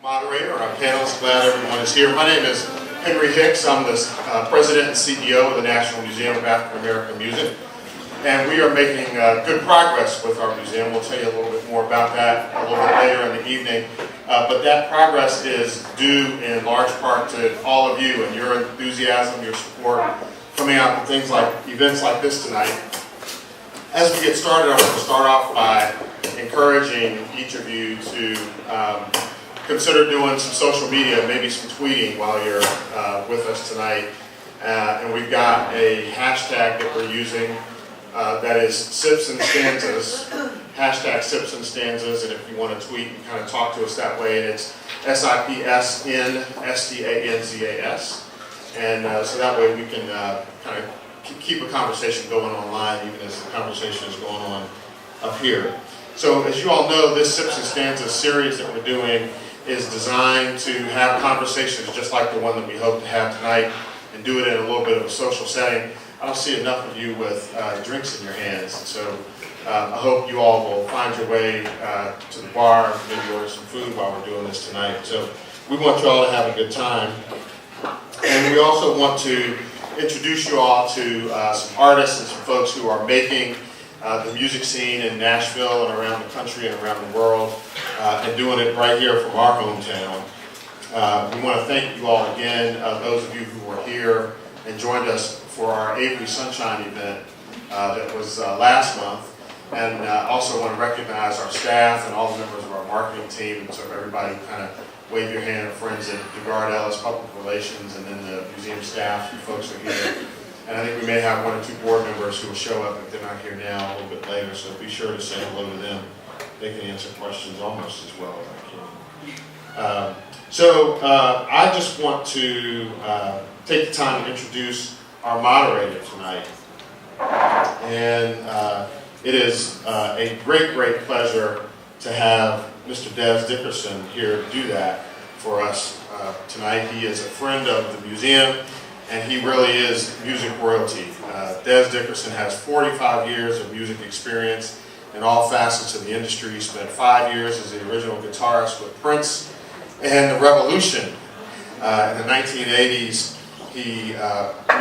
moderator, our panelists. Glad everyone is here. My name is Henry Hicks. I'm the President and CEO of the National Museum of African American Music. And we are making good progress with our museum. We'll tell you a little bit more about that a little bit later in the evening. But that progress is due in large part to all of you and your enthusiasm, your support, coming out with things like events like this tonight. As we get started, I want to start off by encouraging each of you to consider doing some social media, maybe some tweeting while you're with us tonight. And we've got a hashtag that we're using that is Sips and Stanzas, hashtag Sips and Stanzas, and if you want to tweet and kind of talk to us that way, and it's SIPSNSTANZAS. And so that way we can kind of keep a conversation going online, even as the conversation is going on up here. So as you all know, this Sips and Stanzas series that we're doing is designed to have conversations just like the one that we hope to have tonight, and do it in a little bit of a social setting. I don't see enough of you with drinks in your hands, and so I hope you all will find your way to the bar, maybe order some food while we're doing this tonight. So we want you all to have a good time. And we also want to introduce you all to some artists and some folks who are making the music scene in Nashville and around the country and around the world, and doing it right here from our hometown. We want to thank you all again, those of you who were here and joined us for our Avery Sunshine event that was last month. And also want to recognize our staff and all the members of our marketing team. And so everybody kind of wave your hand at friends at DeGard Ellis Public Relations, and then the museum staff, you folks are here. And I think we may have one or two board members who will show up if they're not here now a little bit later, so be sure to say hello to them. They can answer questions almost as well as I can. I just want to take the time to introduce our moderator tonight. And it is a great, great pleasure to have Mr. Des Dickerson here to do that for us tonight. He is a friend of the museum, and he really is music royalty. Des Dickerson has 45 years of music experience in all facets of the industry. He spent 5 years as the original guitarist with Prince and the Revolution. In the 1980s, he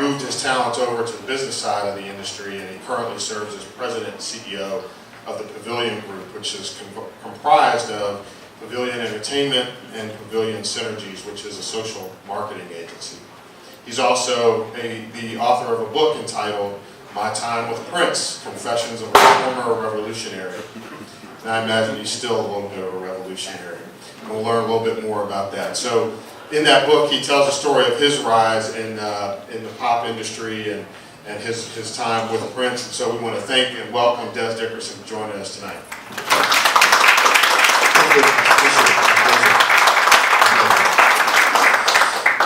moved his talents over to the business side of the industry, and he currently serves as president and CEO of the Pavilion Group, which is comprised of Pavilion Entertainment and Pavilion Synergies, which is a social marketing agency. He's also the author of a book entitled My Time with Prince, Confessions of a Former Revolutionary. And I imagine he's still a little bit of a revolutionary. And we'll learn a little bit more about that. So in that book, he tells the story of his rise in the pop industry and his time with Prince. And so we want to thank and welcome Des Dickerson for joining us tonight.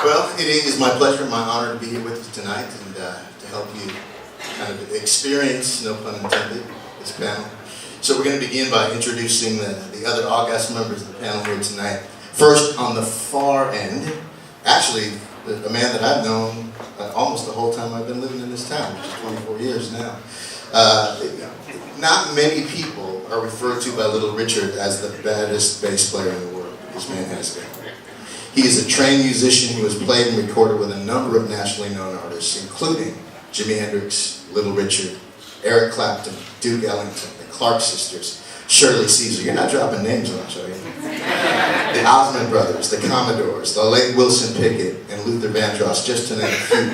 Well, it is my pleasure, my honor to be here with you tonight and to help you kind of experience, no pun intended, this panel. So we're going to begin by introducing the other august members of the panel here tonight. First, on the far end, actually, a man that I've known almost the whole time I've been living in this town, which is 24 years now. Not many people are referred to by Little Richard as the baddest bass player in the world. This man has been. He is a trained musician who has played and recorded with a number of nationally known artists, including Jimi Hendrix, Little Richard, Eric Clapton, Duke Ellington, the Clark Sisters, Shirley Caesar. You're not dropping names on each other. The Osmond Brothers, the Commodores, the late Wilson Pickett, and Luther Vandross, just to name a few.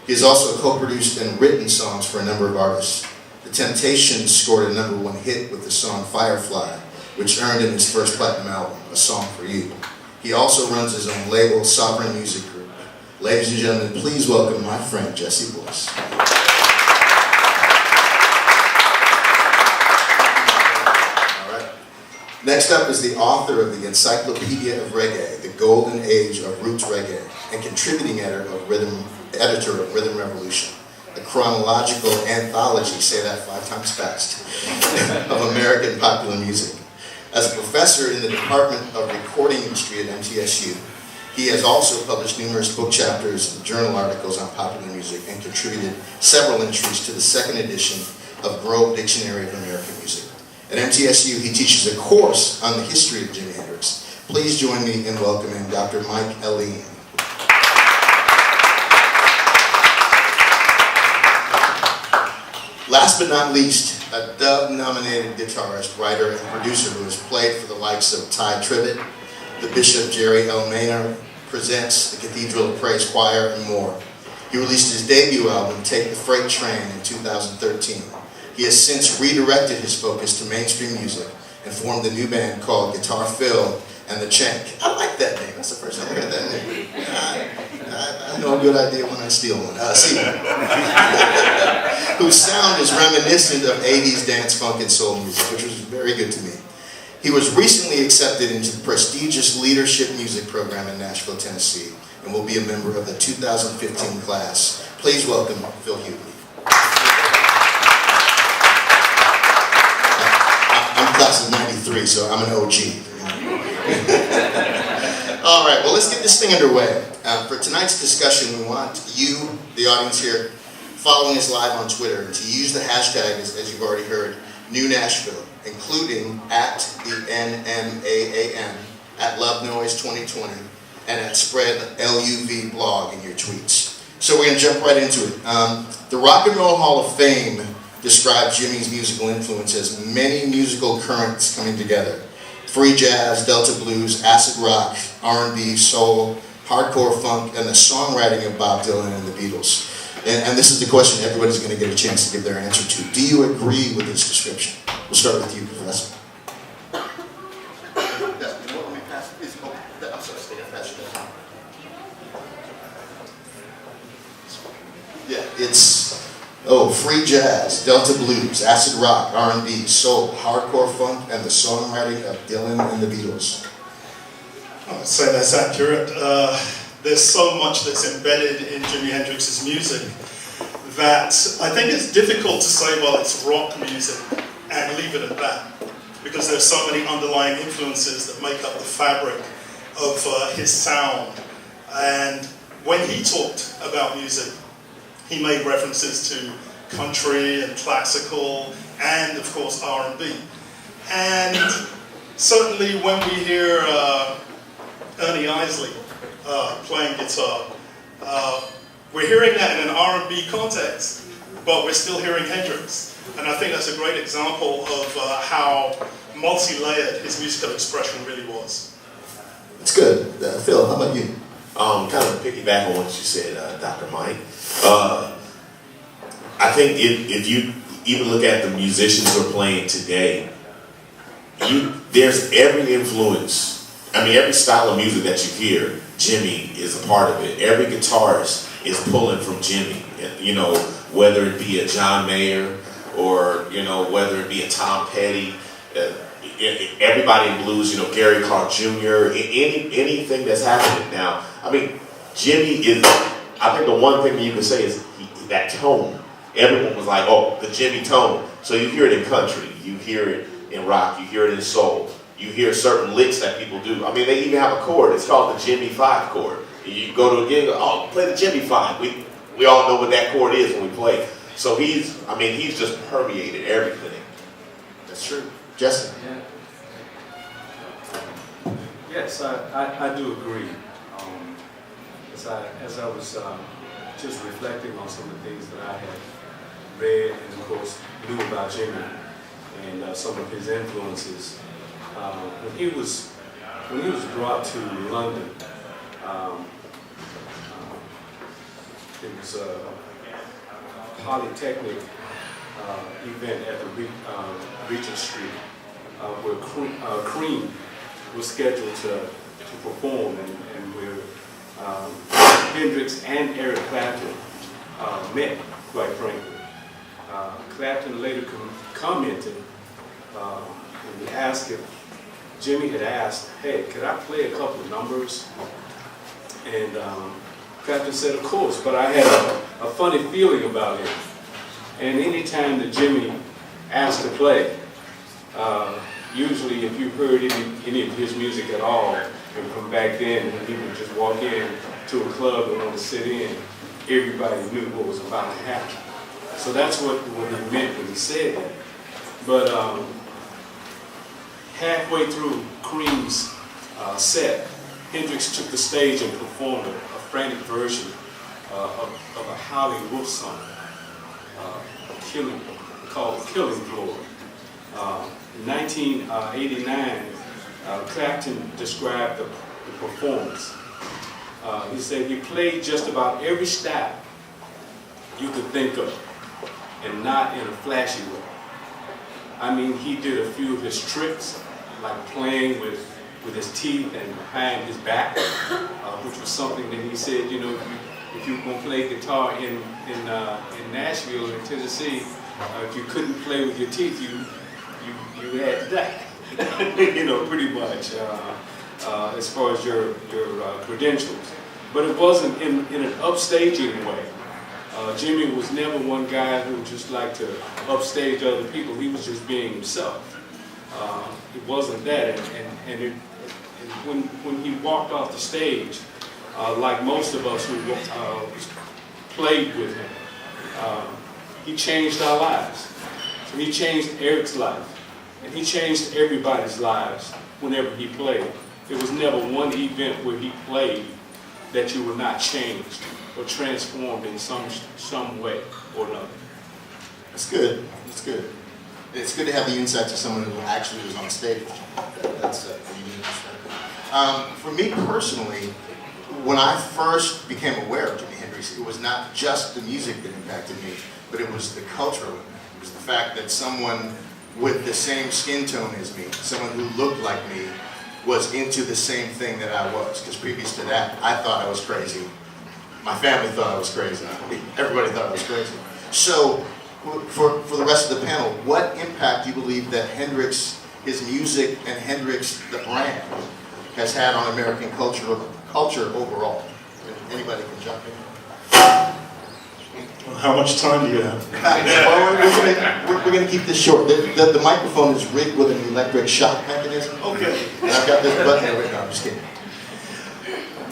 He has also co-produced and written songs for a number of artists. The Temptations scored a #1 hit with the song Firefly, which earned him his first platinum album, A Song for You. He also runs his own label, Sovereign Music Group. Ladies and gentlemen, please welcome my friend, Jesse Boyce. Next up is the author of the Encyclopedia of Reggae, The Golden Age of Roots Reggae, and contributing editor of Rhythm Revolution, a chronological anthology, say that 5 times fast, of American popular music. As a professor in the Department of Recording History at MTSU, he has also published numerous book chapters and journal articles on popular music and contributed several entries to the 2nd edition of Grove Dictionary of American Music. At MTSU, he teaches a course on the history of Jimi Hendrix, Please join me in welcoming Dr. Mike Elleen. Last but not least, a Dove-nominated guitarist, writer, and producer who has played for the likes of Ty Tribbett, the Bishop Jerry L. Maynard, presents the Cathedral of Praise Choir, and more. He released his debut album, Take the Freight Train, in 2013. He has since redirected his focus to mainstream music and formed a new band called Guitar Phil and the Chank. I like that name. That's the first time I heard that name. I know a good idea when I steal one. Whose sound is reminiscent of 80s dance, funk, and soul music, which was very good to me. He was recently accepted into the prestigious Leadership Music Program in Nashville, Tennessee, and will be a member of the 2015 class. Please welcome Phil Hughley. I'm class of 93, so I'm an OG. All right, well, let's get this thing underway. For tonight's discussion, we want you, the audience here, following us live on Twitter, to use the hashtag, as you've already heard, New Nashville, including at the NMAAN, at Love Noise 2020, and at Spread LUV blog in your tweets. So we're going to jump right into it. The Rock and Roll Hall of Fame describes Jimi's musical influence as many musical currents coming together. Free jazz, Delta blues, acid rock, R&B, soul, hardcore funk, and the songwriting of Bob Dylan and the Beatles. And this is the question everybody's going to get a chance to give their answer to. Do you agree with this description? We'll start with you, Professor. Yeah, it's free jazz, Delta blues, acid rock, R&B, soul, hardcore funk, and the songwriting of Dylan and the Beatles. I'd say that's accurate. There's so much that's embedded in Jimi Hendrix's music that I think it's difficult to say, well, it's rock music and leave it at that, because there's so many underlying influences that make up the fabric of his sound. And when he talked about music, he made references to country and classical and, of course, R&B. And certainly when we hear Ernie Isley playing guitar, we're hearing that in an R&B context, but we're still hearing Hendrix. And I think that's a great example of how multi-layered his musical expression really was. That's good. Phil, how about you? Kind of piggyback on what you said, Dr. Mike. I think if you even look at the musicians who are playing today, there's every influence. I mean, every style of music that you hear, Jimi is a part of it. Every guitarist is pulling from Jimi. You know, whether it be a John Mayer or, you know, whether it be a Tom Petty, everybody in blues, you know, Gary Clark Jr., anything that's happening now. I mean, Jimi is, I think the one thing you can say is that tone. Everyone was like, oh, the Jimi tone. So you hear it in country, you hear it in rock, you hear it in soul, you hear certain licks that people do. I mean, they even have a chord. It's called the Jimi 5 chord. You go to a gig, oh, play the Jimi 5. We all know what that chord is when we play. So he's just permeated everything. That's true. Jesse? Yeah. Yes, I do agree. As I was just reflecting on some of the things that I had read and, of course, knew about Jimi and some of his influences, when he was brought to London, it was a polytechnic event at the Regent Street where Cream was scheduled to perform, and where Hendrix and Eric Clapton met, quite frankly. Clapton later commented and he asked if Jimi had asked, hey, could I play a couple of numbers? And Clapton said, of course, but I had a funny feeling about him. And anytime that Jimi asked to play, usually if you heard any of his music at all, and from back then, when he would just walk in to a club and want to sit in, everybody knew what was about to happen. So that's what he meant when he said that. But halfway through Cream's set, Hendrix took the stage and performed a frantic version of a Howlin' Wolf song, called Killing Floor. In 1989, Clapton described the performance. He said he played just about every style you could think of, and not in a flashy way. I mean, he did a few of his tricks, like playing with his teeth and behind his back, which was something that he said, you know, if you were going to play guitar in Nashville or in Tennessee, if you couldn't play with your teeth, you had to die, you know, pretty much, as far as your credentials. But it wasn't in an upstaging way. Jimi was never one guy who just liked to upstage other people. He was just being himself. It wasn't that, and when he walked off the stage, like most of us who played with him, he changed our lives. So he changed Eric's life, and he changed everybody's lives whenever he played. There was never one event where he played that you were not changed or transformed in some way or another. That's good. That's good. It's good to have the insights of someone who actually was on stage. That's a unique perspective. For me personally, when I first became aware of Jimi Hendrix, it was not just the music that impacted me, but it was the culture of it. It was the fact that someone with the same skin tone as me, someone who looked like me, was into the same thing that I was. Because previous to that, I thought I was crazy. My family thought I was crazy. Everybody thought I was crazy. So, for the rest of the panel, what impact do you believe that Hendrix, his music, and Hendrix, the brand, has had on American culture overall? Anybody can jump in. How much time do you have? Well, we're going to keep this short. The microphone is rigged with an electric shock mechanism. Okay. And I've got this button over here. No, I'm just kidding.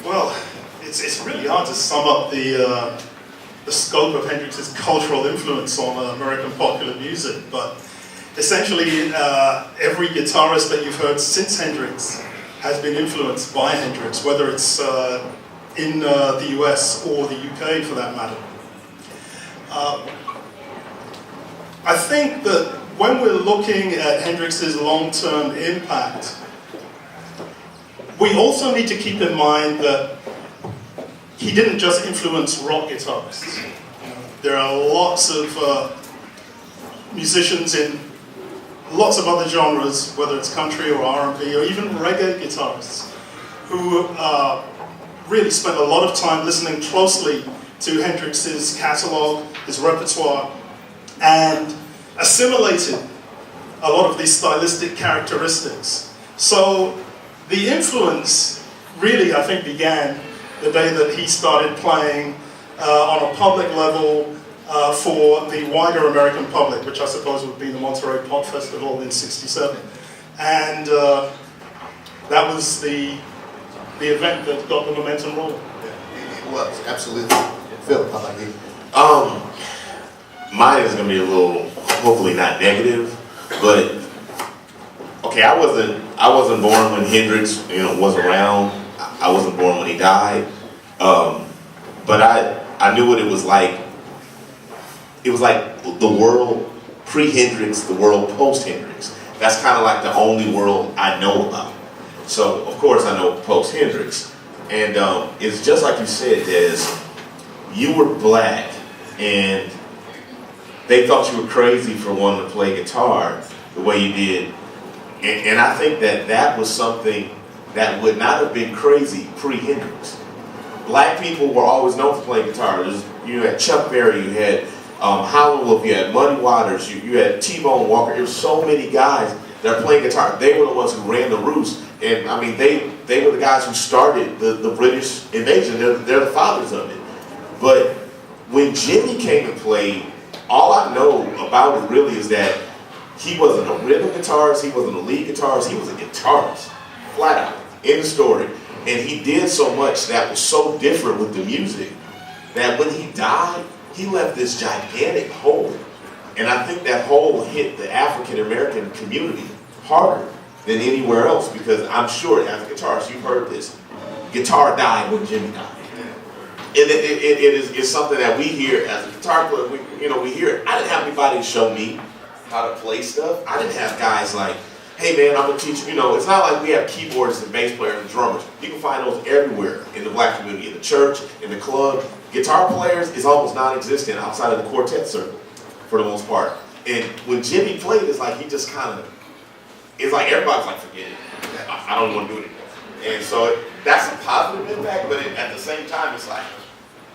Well, it's really hard to sum up the scope of Hendrix's cultural influence on American popular music, but essentially every guitarist that you've heard since Hendrix has been influenced by Hendrix, whether it's in the US or the UK for that matter. I think that when we're looking at Hendrix's long-term impact, we also need to keep in mind that he didn't just influence rock guitarists. There are lots of musicians in lots of other genres, whether it's country or R&B or even reggae guitarists, who really spent a lot of time listening closely to Hendrix's catalog, his repertoire, and assimilated a lot of these stylistic characteristics. So the influence really, I think, began the day that he started playing on a public level for the wider American public, which I suppose would be the Monterey Pop Festival in '67. And that was the event that got the momentum rolling. Yeah, it was, absolutely. Phil, how about you? Mine is gonna be a little, hopefully not negative, but okay, I wasn't born when Hendrix, was around. I wasn't born when he died, but I knew what it was like. It was like the world pre-Hendrix, the world post-Hendrix. That's kind of like the only world I know about. So of course I know post-Hendrix, and it's just like you said, Des. You were black, and they thought you were crazy for wanting to play guitar the way you did. And I think that was something that would not have been crazy pre-Hendrix. Black people were always known for playing guitar. You had Chuck Berry, you had Howlin' Wolf, you had Muddy Waters, you had T-Bone Walker. There were so many guys that are playing guitar. They were the ones who ran the roost. And I mean, they were the guys who started the British invasion. They're the fathers of it. But when Jimi came and played, all I know about it really is that he wasn't a rhythm guitarist, he wasn't a lead guitarist, he was a guitarist, flat out, end of story. And he did so much that was so different with the music that when he died, he left this gigantic hole. And I think that hole hit the African American community harder than anywhere else, because I'm sure as a guitarist, you've heard this, guitar died when Jimi died. And it's something that we hear as a guitar player, we hear it. I didn't have anybody to show me how to play stuff. I didn't have guys like, hey man, I'm gonna teach you. It's not like we have keyboardists and bass players and drummers. You can find those everywhere in the black community, in the church, in the club. Guitar players is almost non-existent outside of the quartet circle, for the most part. And when Jimi played, it's like he just kind of, it's like everybody's like, forget it. I don't want to do it anymore. And so that's a positive impact, but at the same time, it's like,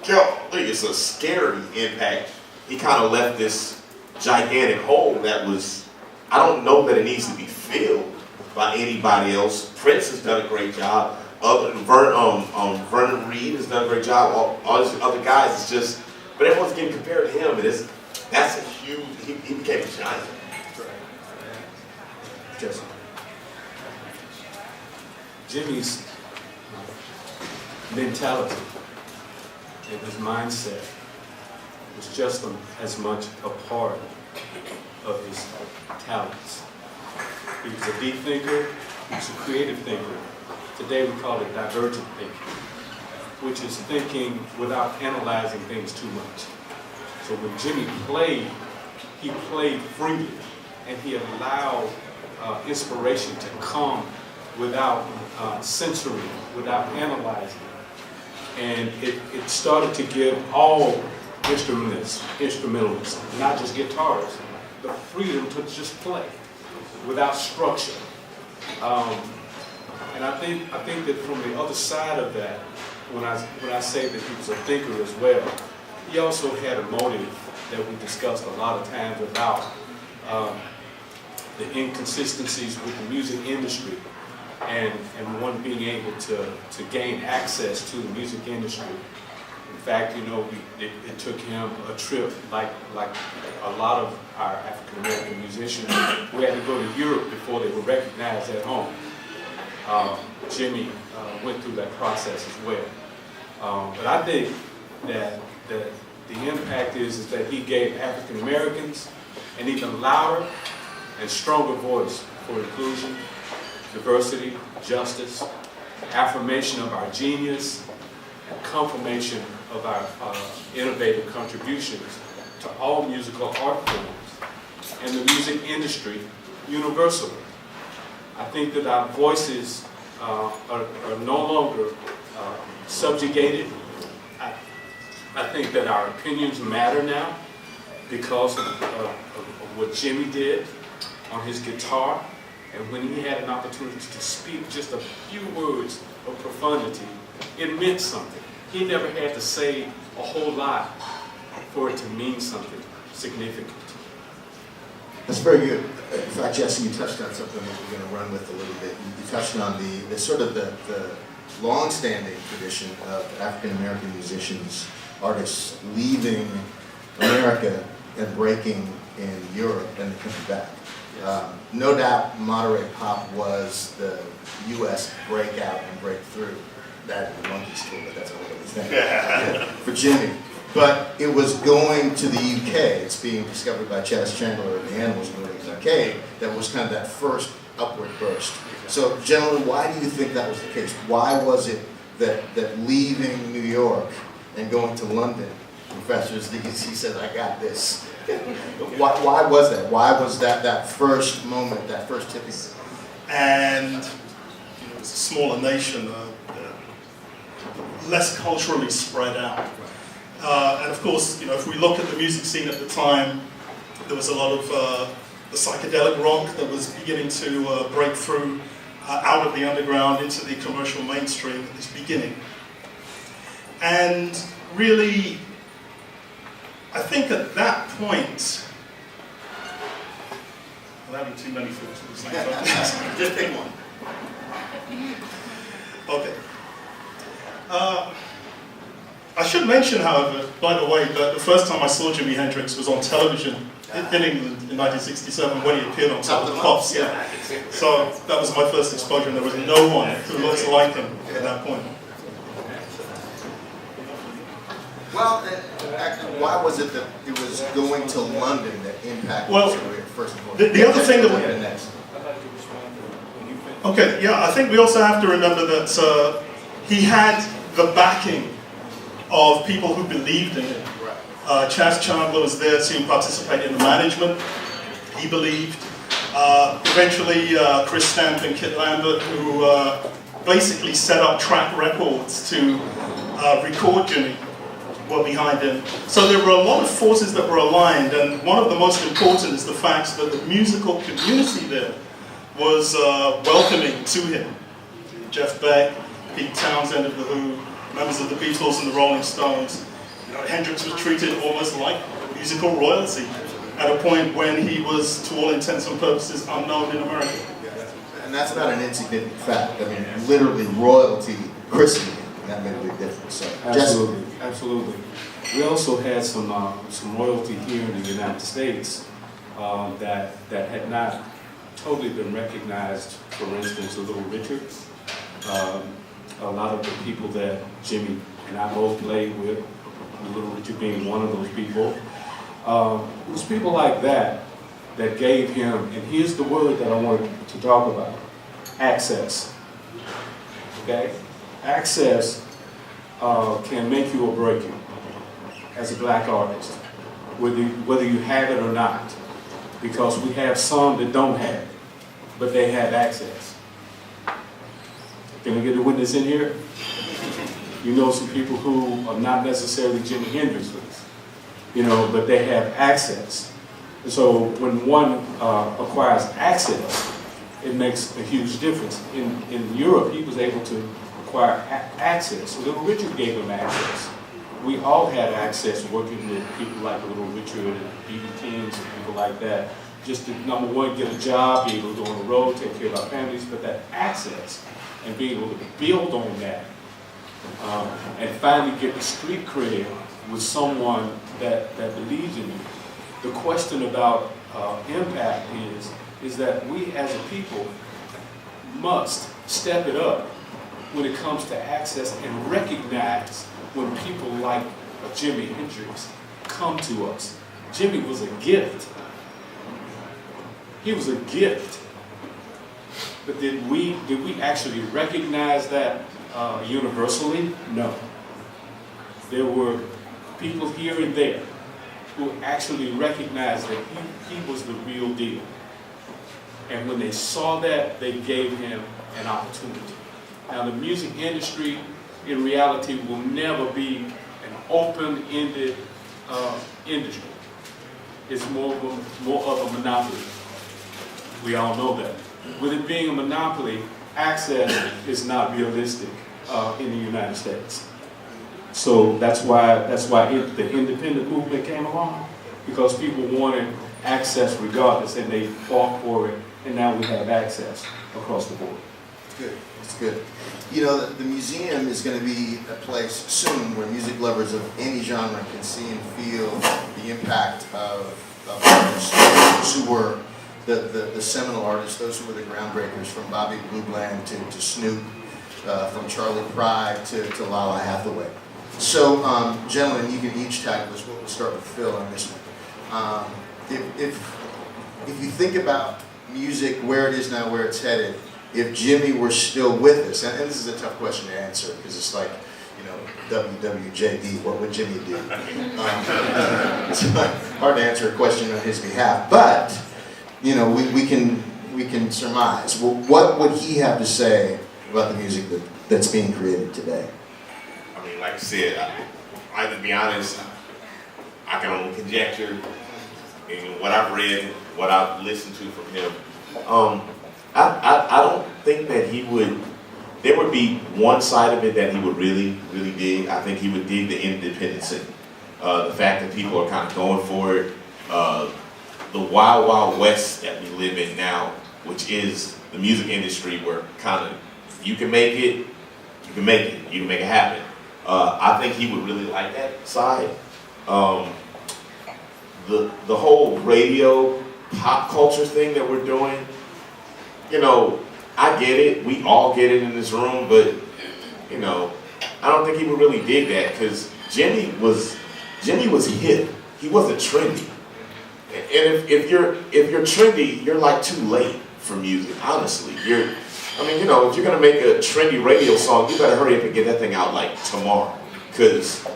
it's a scary impact. He kind of left this gigantic hole that was, I don't know that it needs to be filled by anybody else. Prince has done a great job. Vernon Reed has done a great job. All these other guys, it's just, but everyone's getting compared to him. And that's a huge, he became a giant. Jesse. Jimmy's mentality and his mindset was just as much a part of his talents. He was a deep thinker, he was a creative thinker. Today we call it divergent thinking, which is thinking without analyzing things too much. So when Jimi played, he played freely, and he allowed inspiration to come without censoring, without analyzing. And it started to give all instrumentalists, not just guitarists, the freedom to just play without structure. And I think that from the other side of that, when I say that he was a thinker as well, he also had a motive that we discussed a lot of times about the inconsistencies with the music industry and one being able to gain access to the music industry. In fact, it took him a trip like a lot of our African American musicians. We had to go to Europe before they were recognized at home. Jimi went through that process as well. But I think that the impact is that he gave African Americans an even louder and stronger voice for inclusion, diversity, justice, affirmation of our genius, and confirmation of our innovative contributions to all musical art forms and the music industry universally. I think that our voices are no longer subjugated. I think that our opinions matter now because of what Jimi did on his guitar, and when he had an opportunity to speak just a few words of profundity, it meant something. He never had to say a whole lot for it to mean something significant. That's very good. In fact, Jesse, you touched on something that we're going to run with a little bit. You touched on the sort of the long-standing tradition of African American musicians, artists leaving America and breaking in Europe and then coming back. No doubt Monterey Pop was the U.S. breakout and breakthrough. That and the Monkeys tour, but that's a whole other thing. For Jimi. But it was going to the UK. It's being discovered by Chas Chandler and the Animals moving to the UK. That was kind of that first upward burst. So, gentlemen, why do you think that was the case? Why was it that leaving New York and going to London, professors, he said, I got this. Why was that? Why was that first moment, that first tipping? And it was a smaller nation, less culturally spread out. And of course, if we look at the music scene at the time, there was a lot of the psychedelic rock that was beginning to break through out of the underground into the commercial mainstream at this beginning. And really, I think at that point, well, that'd be too many thoughts at the same time. Just pick one. Okay. I should mention, however, by the way, that the first time I saw Jimi Hendrix was on television in England in 1967 when he appeared on Top of the Pops. Yeah. So that was my first exposure, and there was no one who looked like him at that point. Well, why was it that it was going to London that impacted his career first and foremost? The other thing that Okay, yeah, I think we also have to remember that he had the backing of people who believed in him. Chas Chandler was there to participate in the management, he believed. Eventually, Chris Stamp and Kit Lambert, who basically set up Track Records to record Jimi, were behind him. So there were a lot of forces that were aligned, and one of the most important is the fact that the musical community there was welcoming to him. Jeff Beck, Pete Townsend of The Who, members of the Beatles and the Rolling Stones. You know, Hendrix was treated almost like musical royalty at a point when he was, to all intents and purposes, unknown in America. And that's not an insignificant fact. I mean, literally royalty christened him, and that made a big difference. So, Absolutely, absolutely. We also had some royalty here in the United States that had not totally been recognized. For instance, Little Richard. A lot of the people that Jimi and I both played with, Little Richard being one of those people. It was people like that that gave him, and here's the word that I wanted to talk about, access. Okay? Access can make you or break you as a black artist, whether you have it or not, because we have some that don't have it, but they have access. Can we get a witness in here? You know some people who are not necessarily Jimi Hendrix, you know, but they have access. And so when one acquires access, it makes a huge difference. In Europe, he was able to acquire access. Little Richard gave him access. We all had access working with people like Little Richard and B.B. Kings and people like that. Just to, number one, get a job, be able to go on the road, take care of our families, but that access and being able to build on that and finally get the street cred with someone that believes in you. The question about impact is that we as a people must step it up when it comes to access and recognize when people like Jimi Hendrix come to us. Jimi was a gift. He was a gift. But did we actually recognize that universally? No. There were people here and there who actually recognized that he was the real deal. And when they saw that, they gave him an opportunity. Now the music industry, in reality, will never be an open-ended industry. It's more of a monopoly. We all know that. With it being a monopoly, access is not realistic in the United States. So that's why the independent movement came along, because people wanted access regardless, and they fought for it, and now we have access across the board. Good. It's good. You know, the museum is going to be a place soon where music lovers of any genre can see and feel the impact of artists who were the seminal artists, those who were the groundbreakers, from Bobby Blue Bland to Snoop, from Charlie Pride to Lala Hathaway. So, gentlemen, you can each tackle this. We'll start with Phil on this one. If you think about music, where it is now, where it's headed, if Jimi were still with us, and this is a tough question to answer because it's like, you know, WWJD, what would Jimi do? It's hard to answer a question on his behalf, but you know, we can surmise. Well, what would he have to say about the music that's being created today? I mean, like I said, I to be honest, I can only conjecture in what I've read, what I've listened to from him. I don't think that he would, there would be one side of it that he would really, really dig. I think he would dig the independence, the fact that people are kind of going for it, the wild, wild west that we live in now, which is the music industry, where kind of you can make it, you can make it happen. I think he would really like that side. The whole radio pop culture thing that we're doing, you know, I get it. We all get it in this room, but you know, I don't think he would really dig that, because Jimi was hip. He wasn't trendy. And if you're trendy, you're like too late for music, honestly. I mean, you know, if you're gonna make a trendy radio song, you better hurry up and get that thing out like tomorrow, because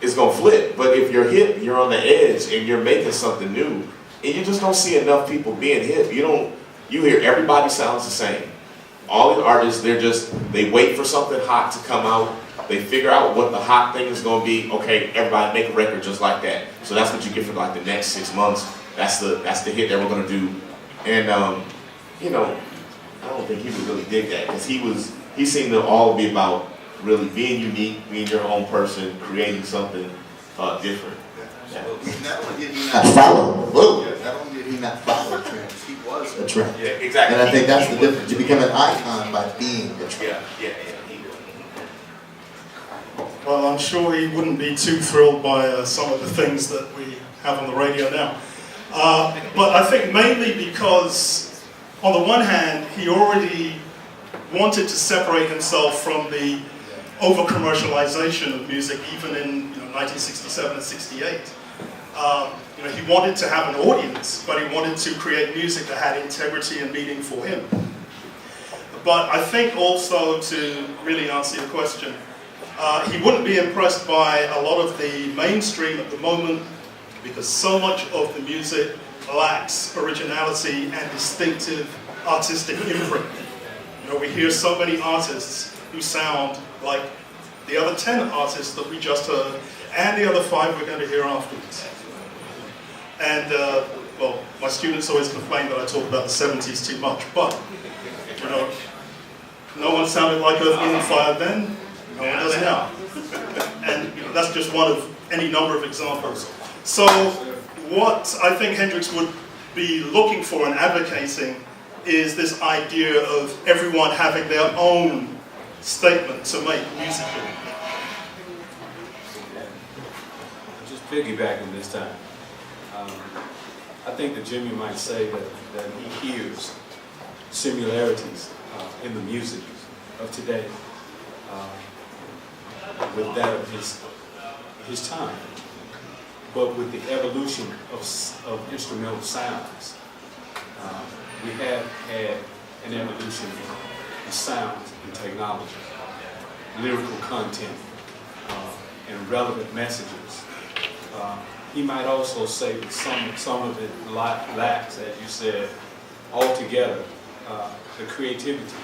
it's gonna flip. But if you're hip, you're on the edge and you're making something new, and you just don't see enough people being hip. You hear everybody sounds the same. All the artists, they wait for something hot to come out. They figure out what the hot thing is gonna be. Okay, everybody make a record just like that. So that's what you get for like the next 6 months. That's the hit that we're gonna do. And you know, I don't think he would really dig that, because he seemed to all be about really being unique, being your own person, creating something different. Yeah. Not only did he not follow, not only did he not follow trends, he was a trend. Yeah, exactly. And I think that's the difference. You become an icon by being a trend. Yeah. Well, I'm sure he wouldn't be too thrilled by some of the things that we have on the radio now. But I think mainly because, on the one hand, he already wanted to separate himself from the over-commercialization of music, even in 1967 and 68. He wanted to have an audience, but he wanted to create music that had integrity and meaning for him. But I think also, to really answer your question, he wouldn't be impressed by a lot of the mainstream at the moment, because so much of the music lacks originality and distinctive artistic imprint. We hear so many artists who sound like the other 10 artists that we just heard, and the other 5 we're going to hear afterwards. And, well, my students always complain that I talk about the 70s too much, but, no one sounded like Earth, Wind & Fire then, no one does now. And that's just one of any number of examples. So what I think Hendrix would be looking for and advocating is this idea of everyone having their own statement to make musically. Just piggybacking this time. I think that Jimi might say that he hears similarities in the music of today with that of his time, but with the evolution of instrumental sounds. We have had an evolution in sounds and technology, lyrical content, and relevant messages. He might also say that some of it lacks, as you said, altogether, the creativity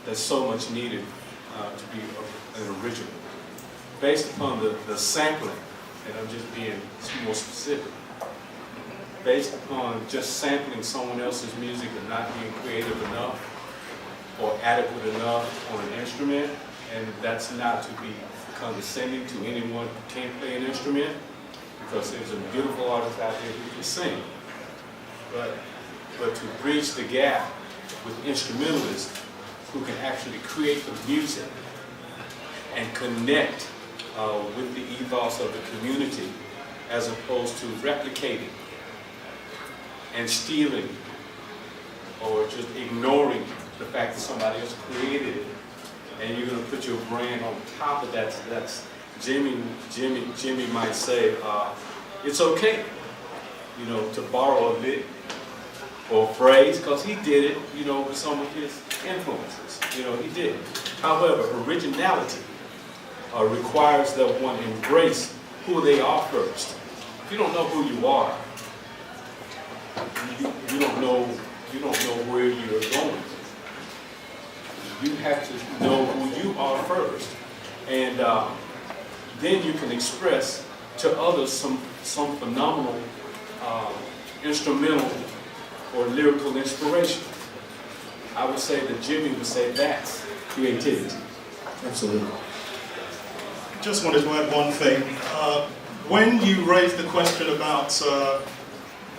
that's so much needed to be an original. Based upon the sampling, and I'm just being more specific, based upon just sampling someone else's music and not being creative enough or adequate enough on an instrument, and that's not to be condescending to anyone who can't play an instrument, because there's a beautiful artist out there who can sing. But to bridge the gap with instrumentalists who can actually create the music and connect with the ethos of the community, as opposed to replicating and stealing or just ignoring the fact that somebody else created it, and you're going to put your brand on top of that. That's Jimi might say, it's okay, to borrow a bit or a phrase, because he did it, with some of his influences. He did it. However, originality requires that one embrace who they are first. If you don't know who you are, you don't know where you're going. You have to know who you are first, and then you can express to others some phenomenal instrumental or lyrical inspiration. I would say that Jimi would say that's creativity. Absolutely. Just wanted to add one thing. When you raised the question about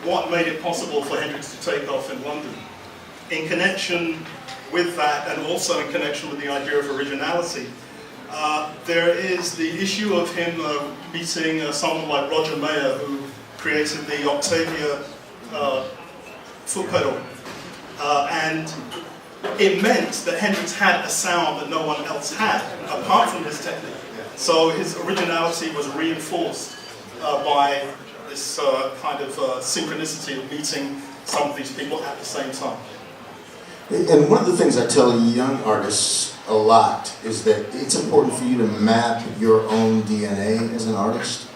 what made it possible for Hendrix to take off in London, in connection with that, and also in connection with the idea of originality, there is the issue of him meeting someone like Roger Mayer, who created the Octavia foot pedal, and it meant that Hendrix had a sound that no one else had, apart from his technique. So his originality was reinforced by this kind of synchronicity of meeting some of these people at the same time. And one of the things I tell young artists a lot is that it's important for you to map your own DNA as an artist.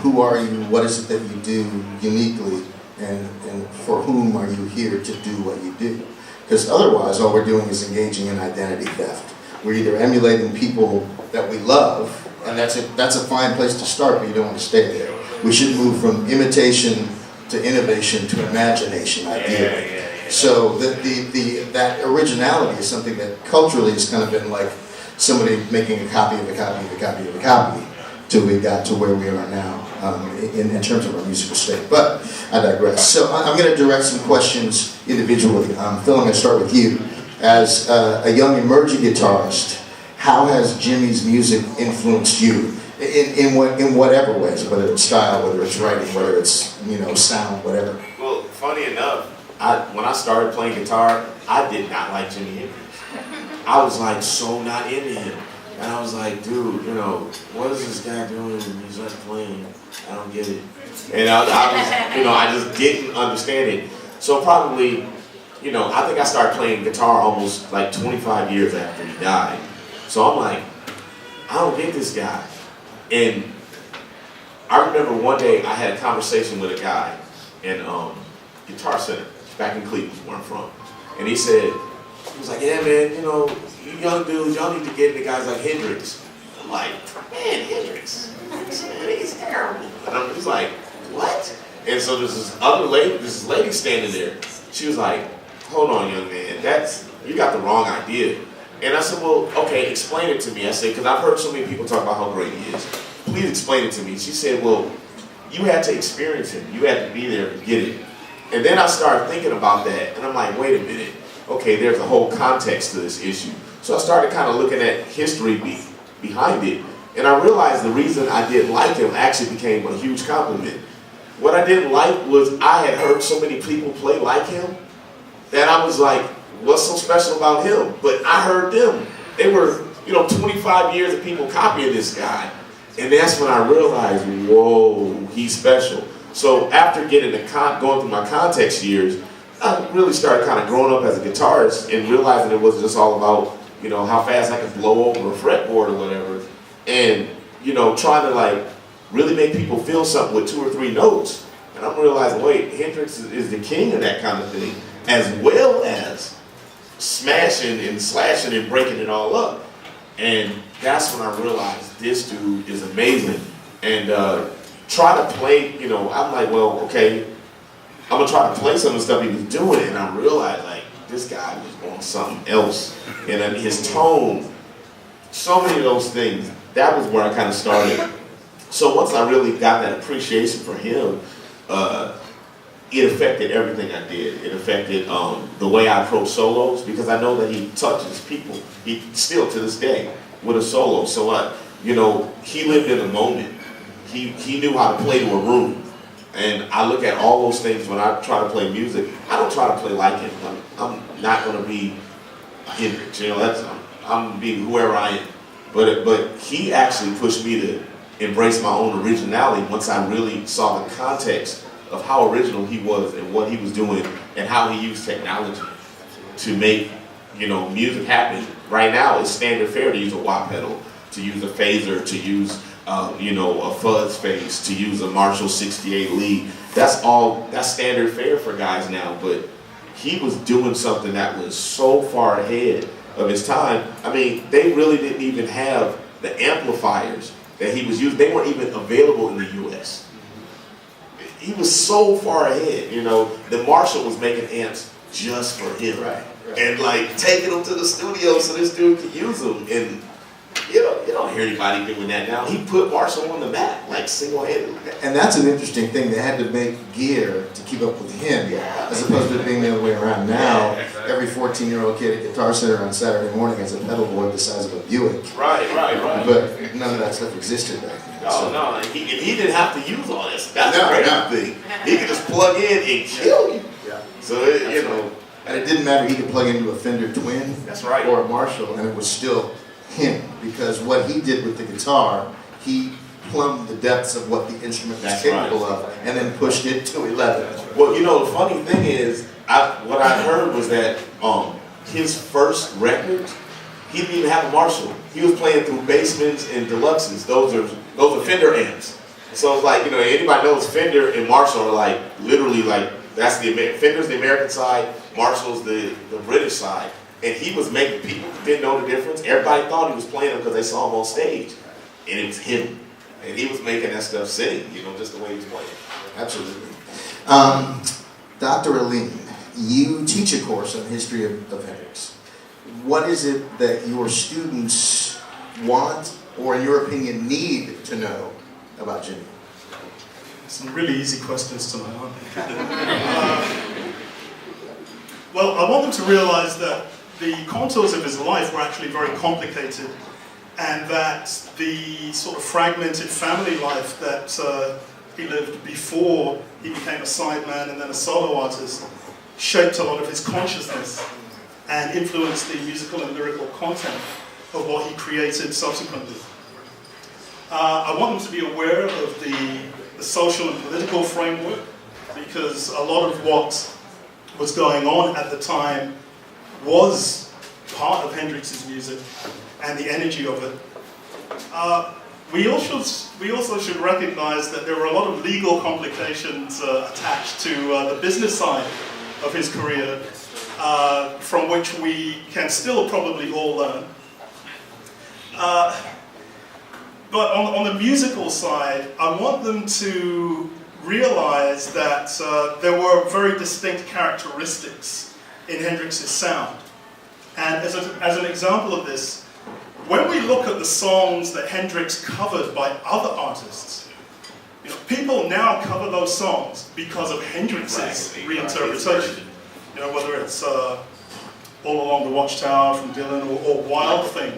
Who are you? What is it that you do uniquely? And for whom are you here to do what you do? Because otherwise, all we're doing is engaging in identity theft. We're either emulating people that we love, and that's a fine place to start, but you don't want to stay there. We should move from imitation to innovation to imagination, ideally. So that originality is something that culturally has kind of been like somebody making a copy of a copy of a copy of a copy till we got to where we are now in terms of our musical state. But I digress. So I'm going to direct some questions individually. Phil, I'm going to start with you. As a young emerging guitarist, how has Jimi's music influenced you in whatever ways, whether it's style, whether it's writing, whether it's sound, whatever? Well, funny enough, when I started playing guitar, I did not like Jimi Hendrix. I was like so not into him. And I was like, dude, what is this guy doing? He's like playing. I don't get it. And I just didn't understand it. So probably, I think I started playing guitar almost like 25 years after he died. So I'm like, I don't get this guy. And I remember one day I had a conversation with a guy in Guitar Center back in Cleveland, where I'm from. And he was like, yeah, man, you young dudes, y'all need to get into guys like Hendrix. I'm like, man, Hendrix, man, he's terrible. And I'm just like, what? And so there's this lady standing there. She was like, hold on, young man, you got the wrong idea. And I said, well, okay, explain it to me. I said, because I've heard so many people talk about how great he is. Please explain it to me. She said, well, you had to experience him. You had to be there to get it. And then I started thinking about that, and I'm like, wait a minute. Okay, there's a whole context to this issue. So I started kind of looking at history behind it, and I realized the reason I didn't like him actually became a huge compliment. What I didn't like was I had heard so many people play like him that I was like, what's so special about him? But I heard them. They were, 25 years of people copying this guy. And that's when I realized, whoa, he's special. So after going through my context years, I really started kind of growing up as a guitarist and realizing it wasn't just all about, how fast I could blow over a fretboard or whatever. And, trying to really make people feel something with 2 or 3 notes. And I'm realizing, wait, Hendrix is the king of that kind of thing, as well as smashing and slashing and breaking it all up. And that's when I realized this dude is amazing. And try to play, I'm like, well, okay, I'm gonna try to play some of the stuff he was doing, and I realized this guy was on something else. And then his tone, so many of those things, that was where I kind of started. So once I really got that appreciation for him, it affected everything I did. It affected the way I approach solos, because I know that he touches people. He still to this day with a solo. So he lived in a moment. He knew how to play to a room. And I look at all those things when I try to play music. I don't try to play like him. I'm not going to be Hendrix. I'm going to be whoever I am. But he actually pushed me to embrace my own originality once I really saw the context of how original he was and what he was doing and how he used technology to make music happen. Right now, it's standard fare to use a wah pedal, to use a phaser, to use a fuzz face, to use a Marshall 68 lead. That's standard fare for guys now, but he was doing something that was so far ahead of his time. I mean, they really didn't even have the amplifiers that he was using. They weren't even available in the US. He was so far ahead, The Marshall was making amps just for him. Right. And taking them to the studio so this dude could use them. And you don't hear anybody doing that now. He put Marshall on the map, single-handedly. And that's an interesting thing. They had to make gear to keep up with him, as opposed to it being the other way around. Now, every 14-year-old kid at Guitar Center on Saturday morning has a pedal board the size of a Buick. Right. But none of that stuff existed back then. No. He didn't have to use all this. That's the crazy thing. He could just plug in and kill you. Yeah. So, And it didn't matter. He could plug into a Fender Twin. That's right. Or a Marshall, and it was still him, because what he did with the guitar, he plumbed the depths of what the instrument was That's capable right. of, and then pushed it to 11. Well, the funny thing is, what I heard was that his first record, he didn't even have a Marshall. He was playing through Basemans and Deluxes. Those are Fender amps. So it's like, anybody knows Fender and Marshall are like literally like that's Fender's the American side, Marshall's the British side. And he was making people didn't know the difference. Everybody thought he was playing them because they saw him on stage, and it was him. And he was making that stuff sing, just the way he was playing. Absolutely. Dr. Aline, you teach a course on history of Hendrix. What is it that your students want, or in your opinion, need to know about Jimi? Some really easy questions tonight, aren't they? Well, I want them to realize that the contours of his life were actually very complicated, and that the sort of fragmented family life that he lived before he became a sideman and then a solo artist shaped a lot of his consciousness and influenced the musical and lyrical content of what he created subsequently. I want them to be aware of the social and political framework, because a lot of what was going on at the time was part of Hendrix's music and the energy of it. We also should recognize that there were a lot of legal complications attached to the business side of his career, from which we can still probably all learn. But on the musical side, I want them to realize that there were very distinct characteristics in Hendrix's sound. And as an example of this, when we look at the songs that Hendrix covered by other artists, people now cover those songs because of Hendrix's reinterpretation. Whether it's All Along the Watchtower from Dylan or Wild Thing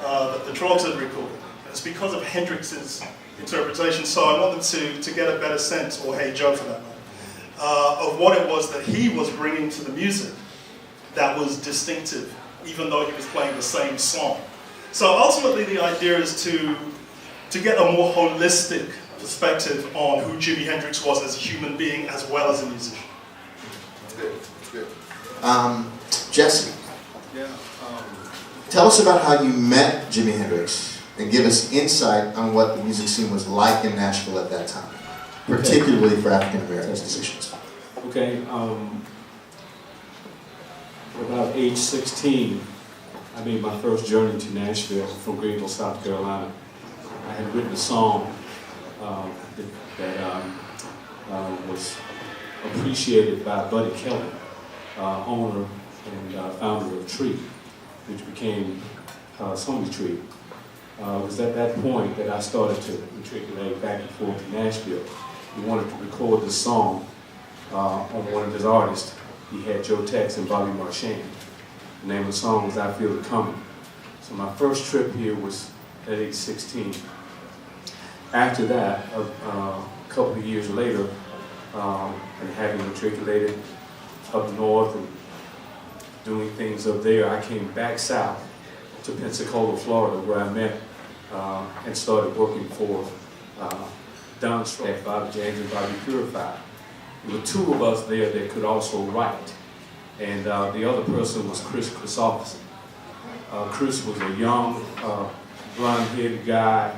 that the Trogs had recorded. It's because of Hendrix's interpretation. So I want them to get a better sense, or Hey Joe for that matter, of what it was that he was bringing to the music that was distinctive, even though he was playing the same song. So ultimately the idea is to get a more holistic perspective on who Jimi Hendrix was as a human being as well as a musician. That's good. Jesse, tell us about how you met Jimi Hendrix and give us insight on what the music scene was like in Nashville at that time, particularly for African American musicians. Okay, about age 16, I made my first journey to Nashville from Greenville, South Carolina. I had written a song that was appreciated by Buddy Kelly, owner and founder of Tree, which became Sony Tree. It was at that point that I started to matriculate back and forth to Nashville. He wanted to record this song on one of his artists. He had Joe Tex and Bobby Marchand. The name of the song was I Feel It Coming. So my first trip here was at age 16. After that, a couple of years later, and having matriculated up north and doing things up there, I came back south to Pensacola, Florida, where I met and started working for Don Strack, Bob James, and Bobby Purify. There were two of us there that could also write, and the other person was Chris Christopherson. Chris was a young, blonde-headed guy,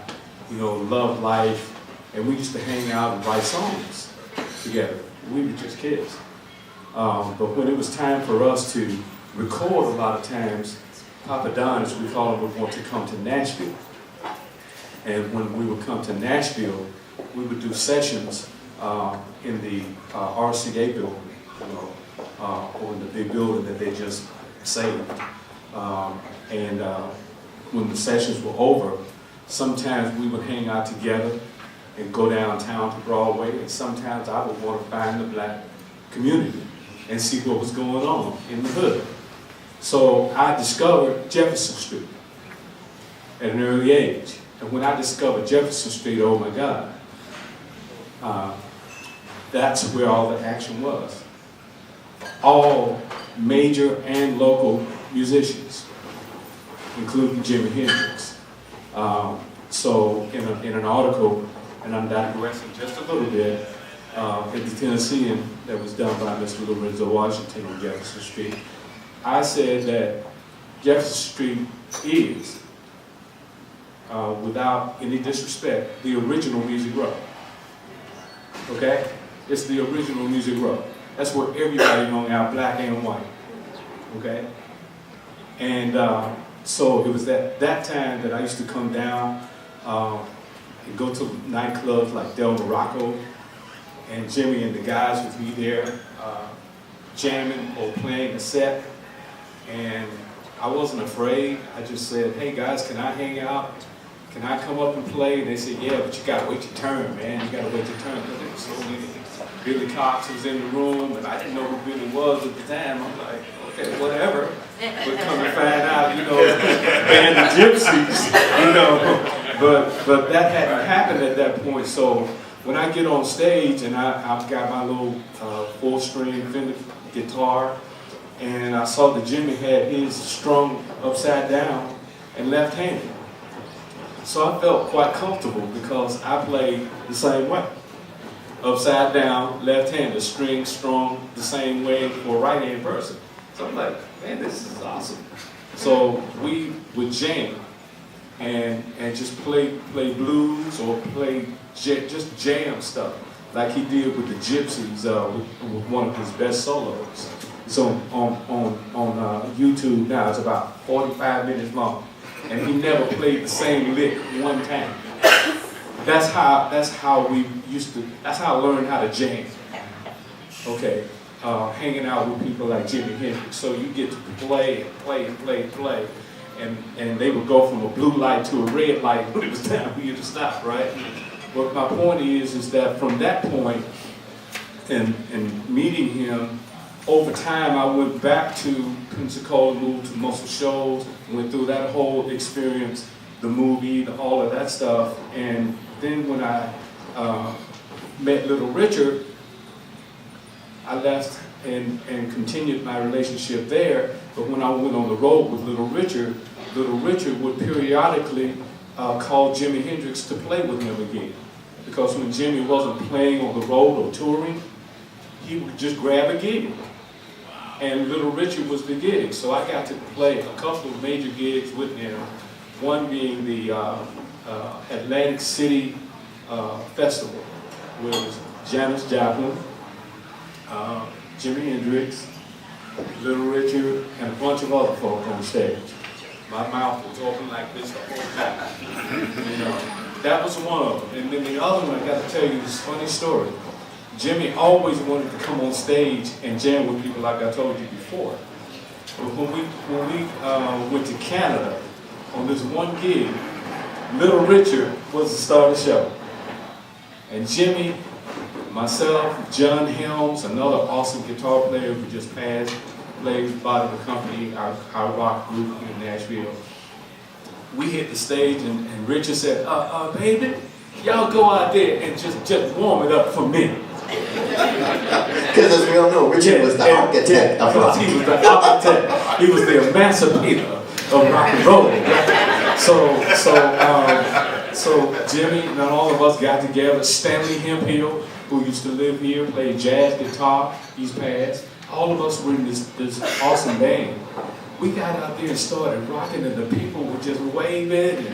loved life, and we used to hang out and write songs together. We were just kids. But when it was time for us to record, a lot of times, Papa Don, as we call him, would want to come to Nashville. And when we would come to Nashville, we would do sessions in the RCA building, or in the big building that they just saved. And when the sessions were over, sometimes we would hang out together and go downtown to Broadway, and sometimes I would want to find the black community and see what was going on in the hood. So I discovered Jefferson Street at an early age. And when I discovered Jefferson Street, oh my God, that's where all the action was. All major and local musicians, including Jimi Hendrix. So in an article, and I'm digressing just a little bit, in the Tennessean that was done by Mr. Lorenzo Washington on Jefferson Street, I said that Jefferson Street is, without any disrespect, the original Music Row. Okay? It's the original Music Row. That's where everybody hung out, black and white. Okay? And so it was that time that I used to come down and go to nightclubs like Del Morocco, and Jimi and the guys would be there jamming or playing a set. And I wasn't afraid. I just said, hey guys, can I hang out? Can I come up and play? And they said, yeah, but you gotta wait your turn, man. You gotta wait your turn. Because there was so many. Billy Cox was in the room, and I didn't know who Billy was at the time. I'm like, okay, whatever. But come to find out, band of gypsies, But that hadn't happened at that point. So when I get on stage and I've got my little 4-string Fender guitar, and I saw that Jimi had his strung upside down and left-handed. So I felt quite comfortable because I played the same way. Upside down, left-handed, string strung the same way for a right-hand person. So I'm like, man, this is awesome. So we would jam and just play blues or play just jam stuff like he did with the Gypsies with one of his best solos. So on YouTube now it's about 45 minutes long, and he never played the same lick one time. That's how I learned how to jam. Okay, hanging out with people like Jimi Hendrix. So you get to play and play and play and play, and they would go from a blue light to a red light when it was time for you to stop, right? But my point is that from that point and meeting him, over time I went back to Pensacola, moved to Muscle Shoals, went through that whole experience, the movie, all of that stuff, and then when I met Little Richard, I left and continued my relationship there. But when I went on the road with Little Richard would periodically call Jimi Hendrix to play with him again. Because when Jimi wasn't playing on the road or touring, he would just grab a gig. And Little Richard was the gig. So I got to play a couple of major gigs with him. One being the Atlantic City Festival, where it was Janis Joplin, Jimi Hendrix, Little Richard, and a bunch of other folk on stage. My mouth was open like this the whole time. That was one of them. And then the other one, I got to tell you this funny story. Jimi always wanted to come on stage and jam with people like I told you before. But when we went to Canada on this one gig, Little Richard was the star of the show. And Jimi, myself, John Helms, another awesome guitar player who just passed, played Bottom of the Company, our rock group in Nashville. We hit the stage and Richard said, baby, y'all go out there and just warm it up for me. Because as we all know, Richard was the architect of rock. He was the architect. He was the emancipator of rock and roll. So Jimi and all of us got together. Stanley Hemphill, who used to live here, played jazz guitar. He's passed. All of us were in this awesome band. We got out there and started rocking, and the people were just waving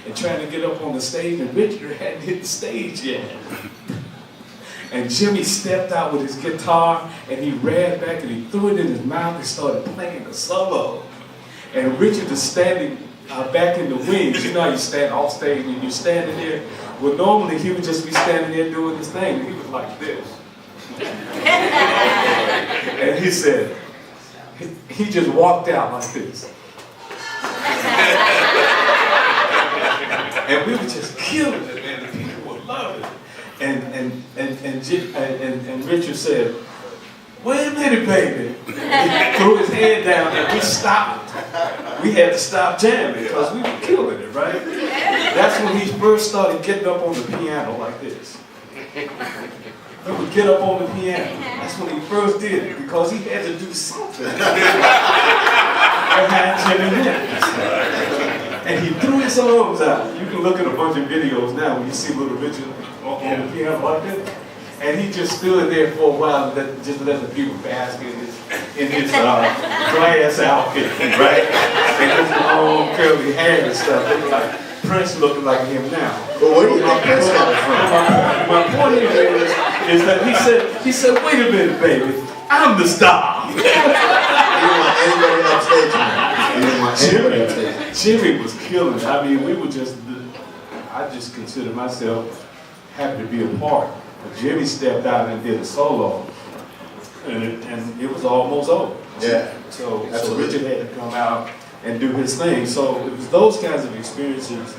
and trying to get up on the stage, and Richard hadn't hit the stage yet. And Jimi stepped out with his guitar, and he ran back and he threw it in his mouth and started playing a solo. And Richard is standing back in the wings. You know how you stand off stage and you're standing there? Well, normally he would just be standing there doing his thing, and he was like this. And he said, he just walked out like this. And we were just killing it, man. The people were loving it. And Richard said, wait a minute, baby. He threw his head down and we stopped. We had to stop jamming because we were killing it, right? That's when he first started getting up on the piano like this. He would get up on the piano. That's when he first did it because he had to do something. And he threw his his arms out. You can look at a bunch of videos now when you see Little Richard on the piano like this. And he just stood there for a while, just let the people bask in his glass outfit, right? And his long curly hair and stuff. They look like Prince looking like him now. Well, where do you think Prince got it from? My point is that he said, wait a minute, baby, I'm the star. You didn't want anybody else taking it. You didn't want anybody else taking it. Jimmy was killing it. I mean, I just consider myself happy to be a part. But Jimmy stepped out and did a solo, and it was almost over. Yeah. So Absolutely. Richard had to come out and do his thing. So it was those kinds of experiences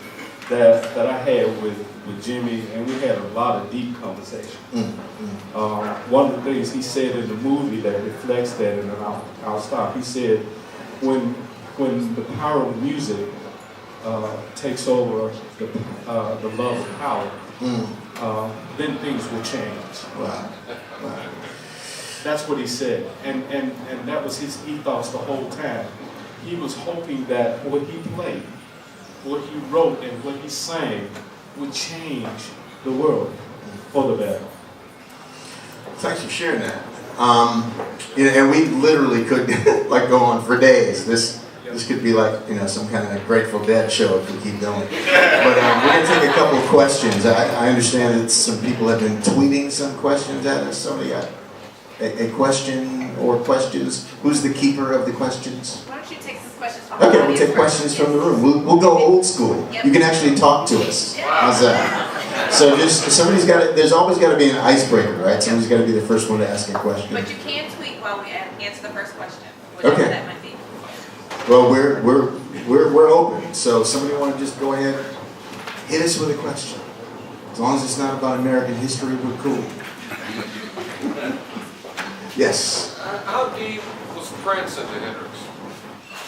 that I had with Jimmy, and we had a lot of deep conversation. One of the things he said in the movie that reflects that, and then I'll stop. He said, when the power of music takes over the love of power, then things will change. Wow. That's what he said, and that was his ethos the whole time. He was hoping that what he played, what he wrote, and what he sang would change the world for the better. Thanks for sharing that. And we literally could like go on for days. This could be like some kind of Grateful Dead show if we keep going. But we're gonna take a couple of questions. I understand that some people have been tweeting some questions at us. Somebody got a question or questions? Who's the keeper of the questions? Why don't you take some questions from the Okay, we'll audience take first? questions from the room. We'll go old school. Yep. You can actually talk to us. How's that? So there's always got to be an icebreaker, right? Somebody's got to be the first one to ask a question. But you can tweet while we answer the first question, whichever Okay. that might be. Well, we're open. So somebody want to just go ahead, hit us with a question. As long as it's not about American history, we're cool. Yes. How deep was Prince into Hendrix?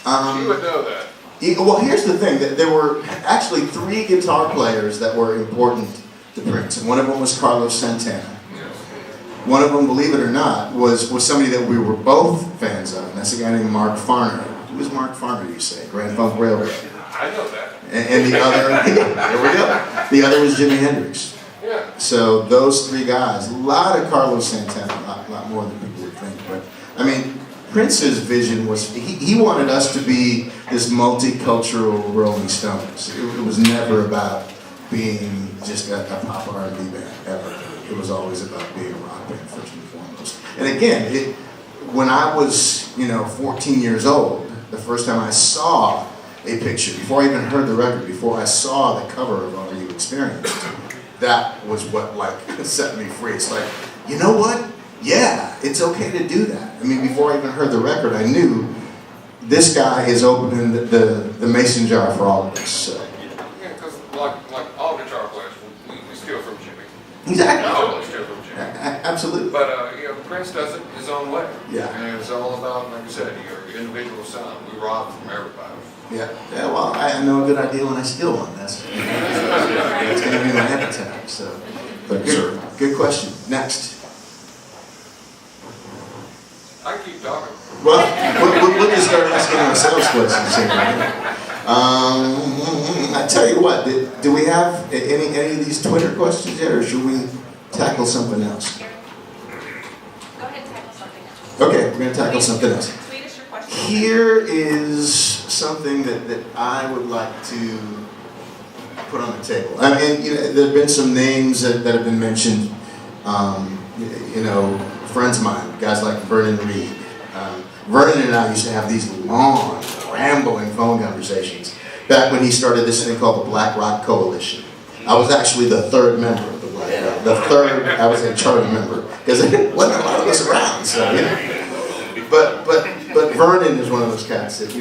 Um, You would know that. Well, here's the thing, that there were actually 3 guitar players that were important to Prince, and one of them was Carlos Santana. Yes. One of them, believe it or not, was somebody that we were both fans of, and that's a guy named Mark Farner. Who was Mark Farner, you say? Grand Funk Railroad. I know that. And the other, there we go. The other was Jimi Hendrix. Yeah. So those 3 guys, a lot of Carlos Santana, a lot more than people would think. But I mean, Prince's vision was he wanted us to be this multicultural Rolling Stones. It was never about being just a pop R&B band ever. It was always about being a rock band first and foremost. And again, when I was 14 years old, the first time I saw a picture, before I even heard the record, before I saw the cover of Are You Experienced, that was what set me free. It's like, you know what? Yeah, it's okay to do that. I mean, before I even heard the record, I knew this guy is opening the mason jar for all of us. So. Yeah, because like all guitar players, we steal from Jimmy. Exactly. Totally steal from Jimmy. Absolutely. But Prince does it his own way. Yeah. And it's all about, like you said, your individual sound. We rob from everybody. Yeah. Well, I know a good idea when I steal one. That's going to be my epitaph. So, but good question. Next. I can keep talking. Well, we'll just start asking ourselves questions here. I tell you what, do we have any of these Twitter questions yet, or should we tackle something else? Go ahead and tackle something else. Okay, we're going to tackle something else. Tweet us your question. Here is something that I would like to put on the table. I mean, there have been some names that have been mentioned. Friends of mine, guys like Vernon Reed. Vernon and I used to have these long, rambling phone conversations back when he started this thing called the Black Rock Coalition. I was actually the 3rd member of the Black Rock. I was a charter member because there wasn't a lot of us around. So, But Vernon is one of those cats that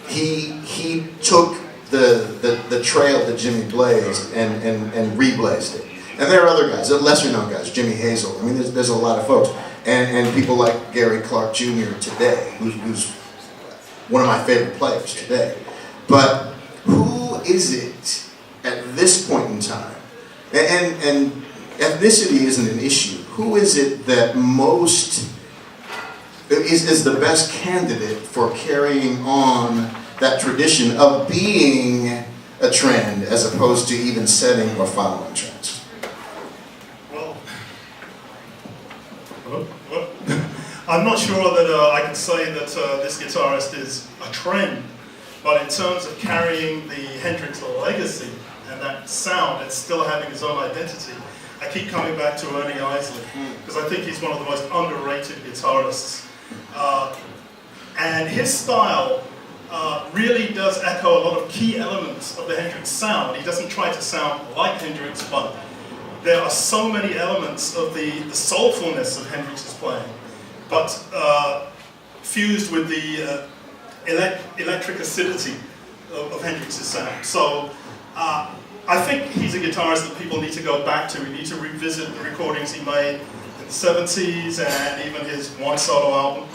he took the trail that Jimmy blazed and reblazed it. And there are other guys, lesser known guys, Jimmy Hazel. I mean, there's a lot of folks. And people like Gary Clark Jr. today, who's one of my favorite players today. But who is it at this point in time? And ethnicity isn't an issue. Who is it that most is the best candidate for carrying on that tradition of being a trend as opposed to even setting or following trends? Well, I'm not sure that I can say that this guitarist is a trend, but in terms of carrying the Hendrix legacy and that sound and still having his own identity, I keep coming back to Ernie Isley, because I think he's one of the most underrated guitarists. And his style really does echo a lot of key elements of the Hendrix sound. He doesn't try to sound like Hendrix, but there are so many elements of the soulfulness of Hendrix's playing, but fused with the electric acidity of Hendrix's sound. So I think he's a guitarist that people need to go back to. We need to revisit the recordings he made in the 70s and even his one solo album.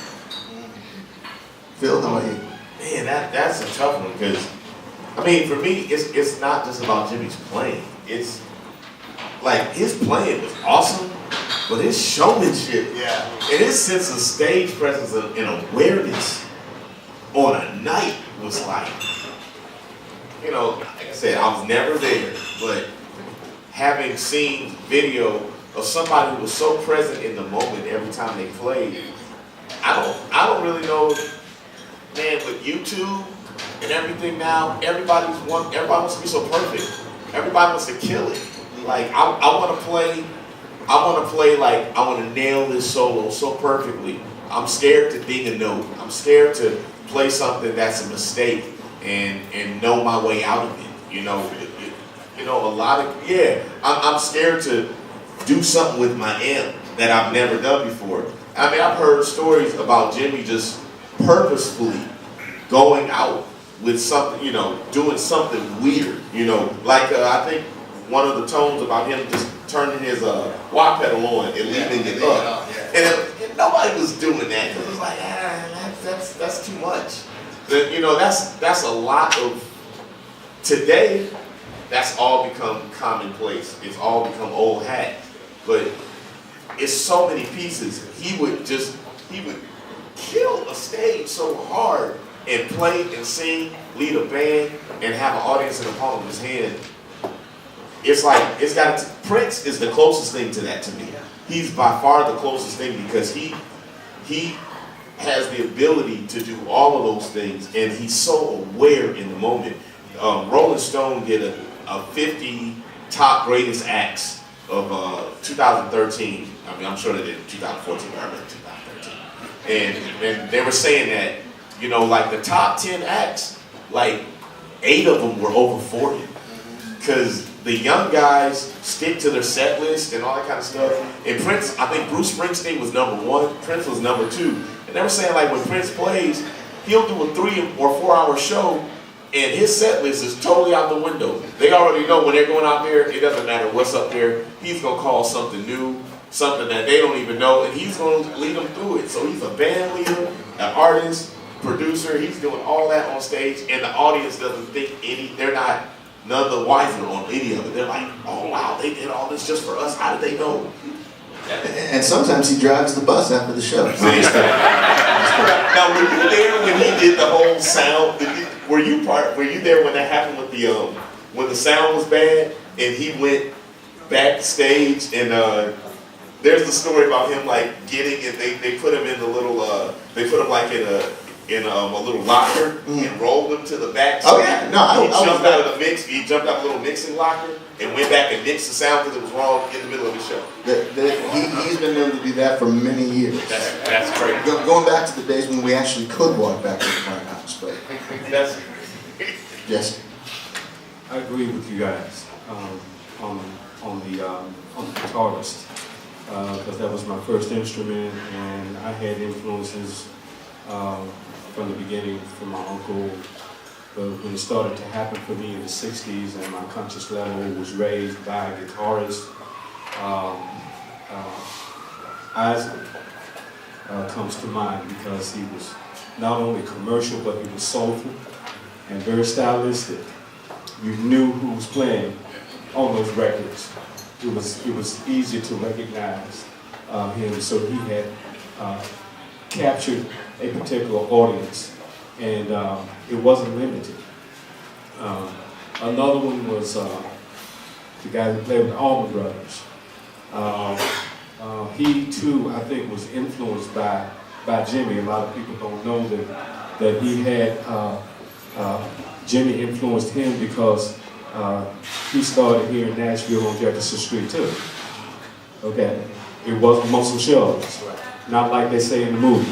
Phil, how about you? Man, that's a tough one because, I mean, for me, it's not just about Jimmy's playing. It's like his playing was awesome, but his showmanship, and his sense of stage presence and awareness on a night was like, you know, like I said, I was never there, but having seen video of somebody who was so present in the moment every time they played, I don't really know, man, with YouTube and everything now, everybody wants to be so perfect. Everybody wants to kill it. Like I want to play like I want to nail this solo so perfectly. I'm scared to ding a note. I'm scared to play something that's a mistake and know my way out of it. You know, I'm scared to do something with my amp that I've never done before. I mean, I've heard stories about Jimmy just purposefully going out with something, you know, doing something weird, you know, like I think one of the tones about him just turning his wah pedal on and leaving it up, and nobody was doing that because it was like, that's too much. You know, that's a lot of today. That's all become commonplace. It's all become old hat, but it's so many pieces. He would kill a stage so hard and play and sing, lead a band, and have an audience in the palm of his hand. It's like, Prince is the closest thing to that to me. He's by far the closest thing because he has the ability to do all of those things, and he's so aware in the moment. Rolling Stone did a 50 top greatest acts of 2013. I mean, I'm sure they did 2014, but I read 2013. And they were saying that, you know, like the top 10 acts, like 8 of them were over 40. Because the young guys stick to their set list and all that kind of stuff. And Prince, I think Bruce Springsteen was #1, Prince was #2. And they were saying like when Prince plays, he'll do a 3 or 4 hour show and his set list is totally out the window. They already know when they're going out there, it doesn't matter what's up there, he's gonna call something new, something that they don't even know, and he's gonna lead them through it. So he's a band leader, an artist, producer, he's doing all that on stage, and the audience doesn't think they're not none the wiser on any of it. They're like, oh wow, they did all this just for us, how did they know? And sometimes he drives the bus after the show. Now, were you there when he did the whole sound? Were you there when that happened with the when the sound was bad and he went backstage and there's the story about him like getting it. They put him in the little they put him like in a little locker and rolled him to the back. Oh yeah, no, he jumped out of the mix. He jumped out of the little mixing locker and went back and mixed the sound because it was wrong in the middle of the show. He's been known to do that for many years. That's crazy. Going back to the days when we actually could walk back to the front house, but That's yes. I agree with you guys on the guitarist because that was my first instrument, and I had influences from the beginning from my uncle. But when it started to happen for me in the '60s, and my conscious level was raised by a guitarist, Isaac comes to mind because he was not only commercial, but he was soulful and very stylistic. You knew who was playing on those records. It was easy to recognize him. So he had captured a particular audience and it wasn't limited. Another one was the guy who played with the Allman Brothers. He too, I think, was influenced by Jimi. A lot of people don't know that he had Jimi influenced him because he started here in Nashville on Jefferson Street too. Okay, it wasn't Muscle Shoals, not like they say in the movie.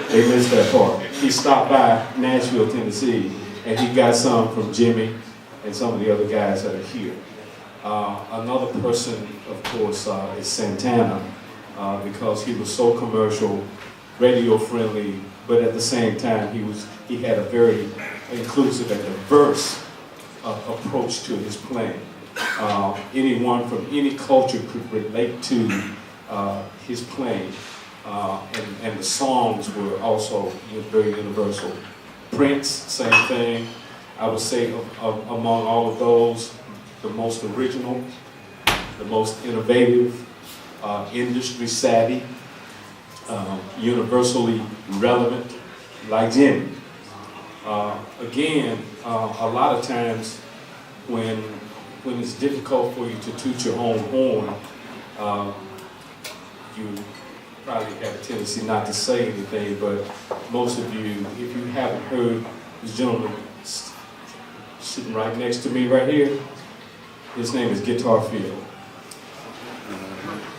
They missed that part. He stopped by Nashville, Tennessee, and he got some from Jimi and some of the other guys that are here. Another person, of course, is Santana, because he was so commercial, radio friendly, but at the same time he had a very inclusive and diverse approach to his playing. Anyone from any culture could relate to his playing, and the songs were also very universal. Prince, same thing. I would say among all of those, the most original, the most innovative, industry savvy, universally relevant, like Jimi. Again, a lot of times when it's difficult for you to toot your own horn, you probably have a tendency not to say anything, but most of you, if you haven't heard this gentleman sitting right next to me right here, his name is Guitar Field.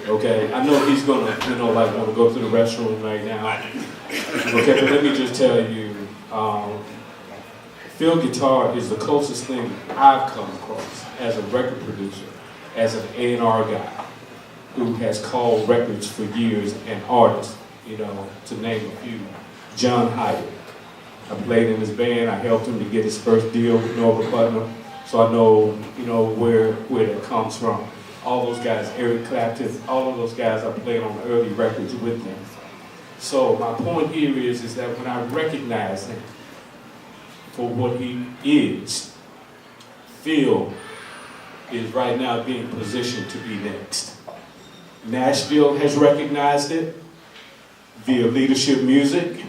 Okay, I know he's gonna, like want to go to the restroom right now. Okay, but let me just tell you, field guitar is the closest thing I've come across as a record producer, as an A&R guy who has called records for years and artists, to name a few. John Hyatt. I played in his band. I helped him to get his first deal with Norbert Putnam, so I know, where that comes from. All those guys, Eric Clapton, all of those guys, I played on the early records with them. So my point here is that when I recognize him for what he is, Phil is right now being positioned to be next. Nashville has recognized it via Leadership Music.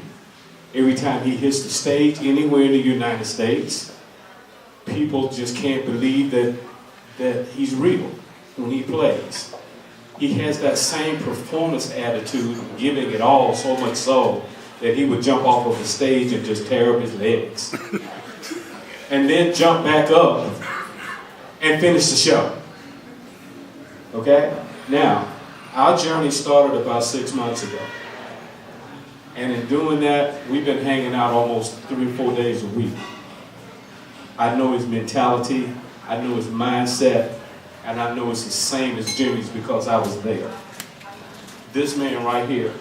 Every time he hits the stage anywhere in the United States, people just can't believe that he's real when he plays. He has that same performance attitude, giving it all, so much so that he would jump off of the stage and just tear up his legs. And then jump back up and finish the show. Okay? Now, our journey started about 6 months ago. And in doing that, we've been hanging out almost 3 or 4 days a week. I know his mentality, I know his mindset, and I know it's the same as Jimi's because I was there. This man right here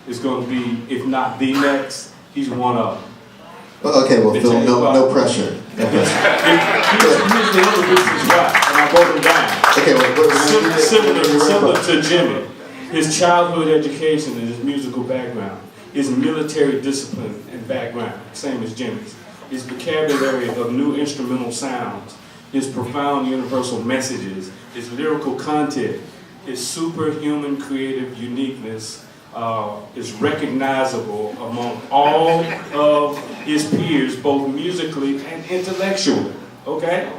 is going to be, if not the next, he's one of them. Okay, well, Phil, no pressure. He's the other reasons why, and I wrote him down. Okay, well, Similar to Jimi. His childhood education and his musical background, his military discipline and background, same as Jimi's. His vocabulary of new instrumental sounds, his profound universal messages, his lyrical content, his superhuman creative uniqueness is recognizable among all of his peers, both musically and intellectually. Okay?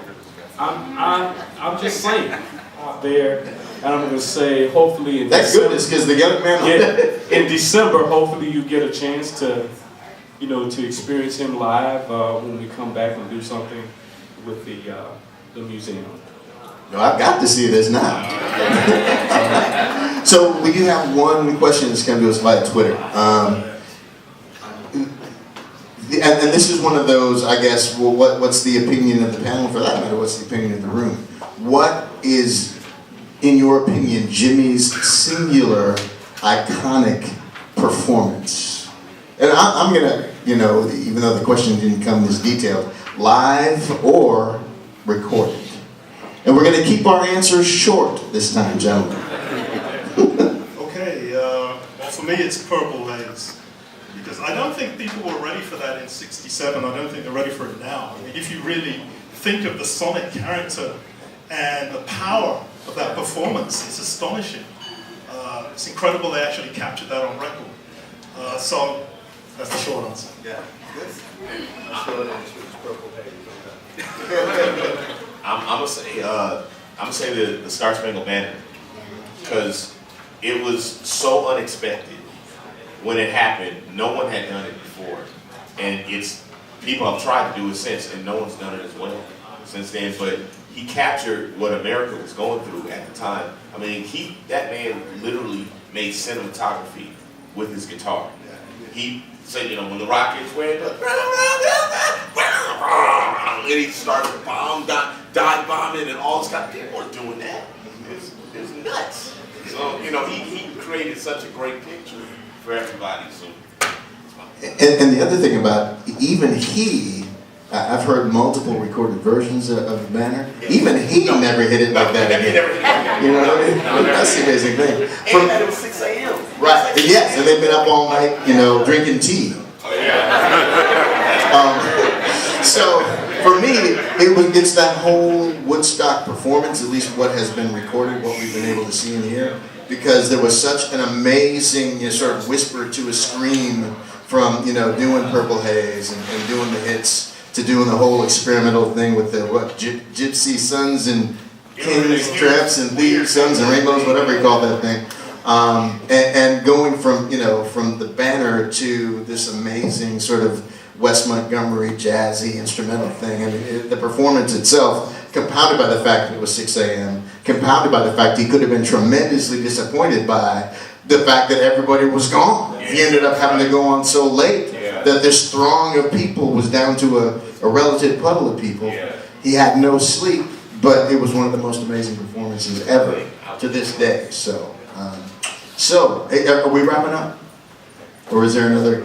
I'm just saying out there, and I'm going to say, hopefully in Thank goodness, because the young man. in December, hopefully you get a chance to, to experience him live when we come back and do something with the museum. No, I've got to see this now. So we do have one question that's come to us via Twitter. And this is one of those, I guess, well, what's the opinion of the panel for that matter? What's the opinion of the room? What is, in your opinion, Jimi's singular, iconic performance? And I'm going to, even though the question didn't come this detailed, live or recorded? And we're going to keep our answers short this time, gentlemen. Okay, well for me it's Purple Haze. Because I don't think people were ready for that in '67. I don't think they're ready for it now. I mean, if you really think of the sonic character and the power of that performance, it's astonishing. It's incredible they actually captured that on record. So That's the short answer. Yeah. I'm gonna say the Star Spangled Banner, because it was so unexpected when it happened. No one had done it before, and people have tried to do it since, and no one's done it as well since then. But he captured what America was going through at the time. I mean, that man literally made cinematography with his guitar. He said, when the Rockets went up, and he started dive bombing and all this kind of people were doing that. It's nuts. So, he created such a great picture for everybody. So, And the other thing about even I've heard multiple recorded versions of the Banner. Even he never hit it like that again. You know what I mean? That's the amazing thing. And it was 6 a.m. Right, yes, and they've been up all night, drinking tea. Oh, yeah. So for me, it's that whole Woodstock performance, at least what has been recorded, what we've been able to see and hear, because there was such an amazing sort of whisper to a scream from doing Purple Haze and doing the hits to doing the whole experimental thing with the Gypsy Sons and Kings, Traps and Thieves, Sons and Rainbows, whatever you call that thing. And going from the Banner to this amazing sort of West Montgomery jazzy instrumental thing. I mean, the performance itself, compounded by the fact that it was 6 a.m., compounded by the fact he could have been tremendously disappointed by the fact that everybody was gone. He ended up having to go on so late that this throng of people was down to a relative puddle of people. He had no sleep, but it was one of the most amazing performances ever to this day. So are we wrapping up? Or is there another?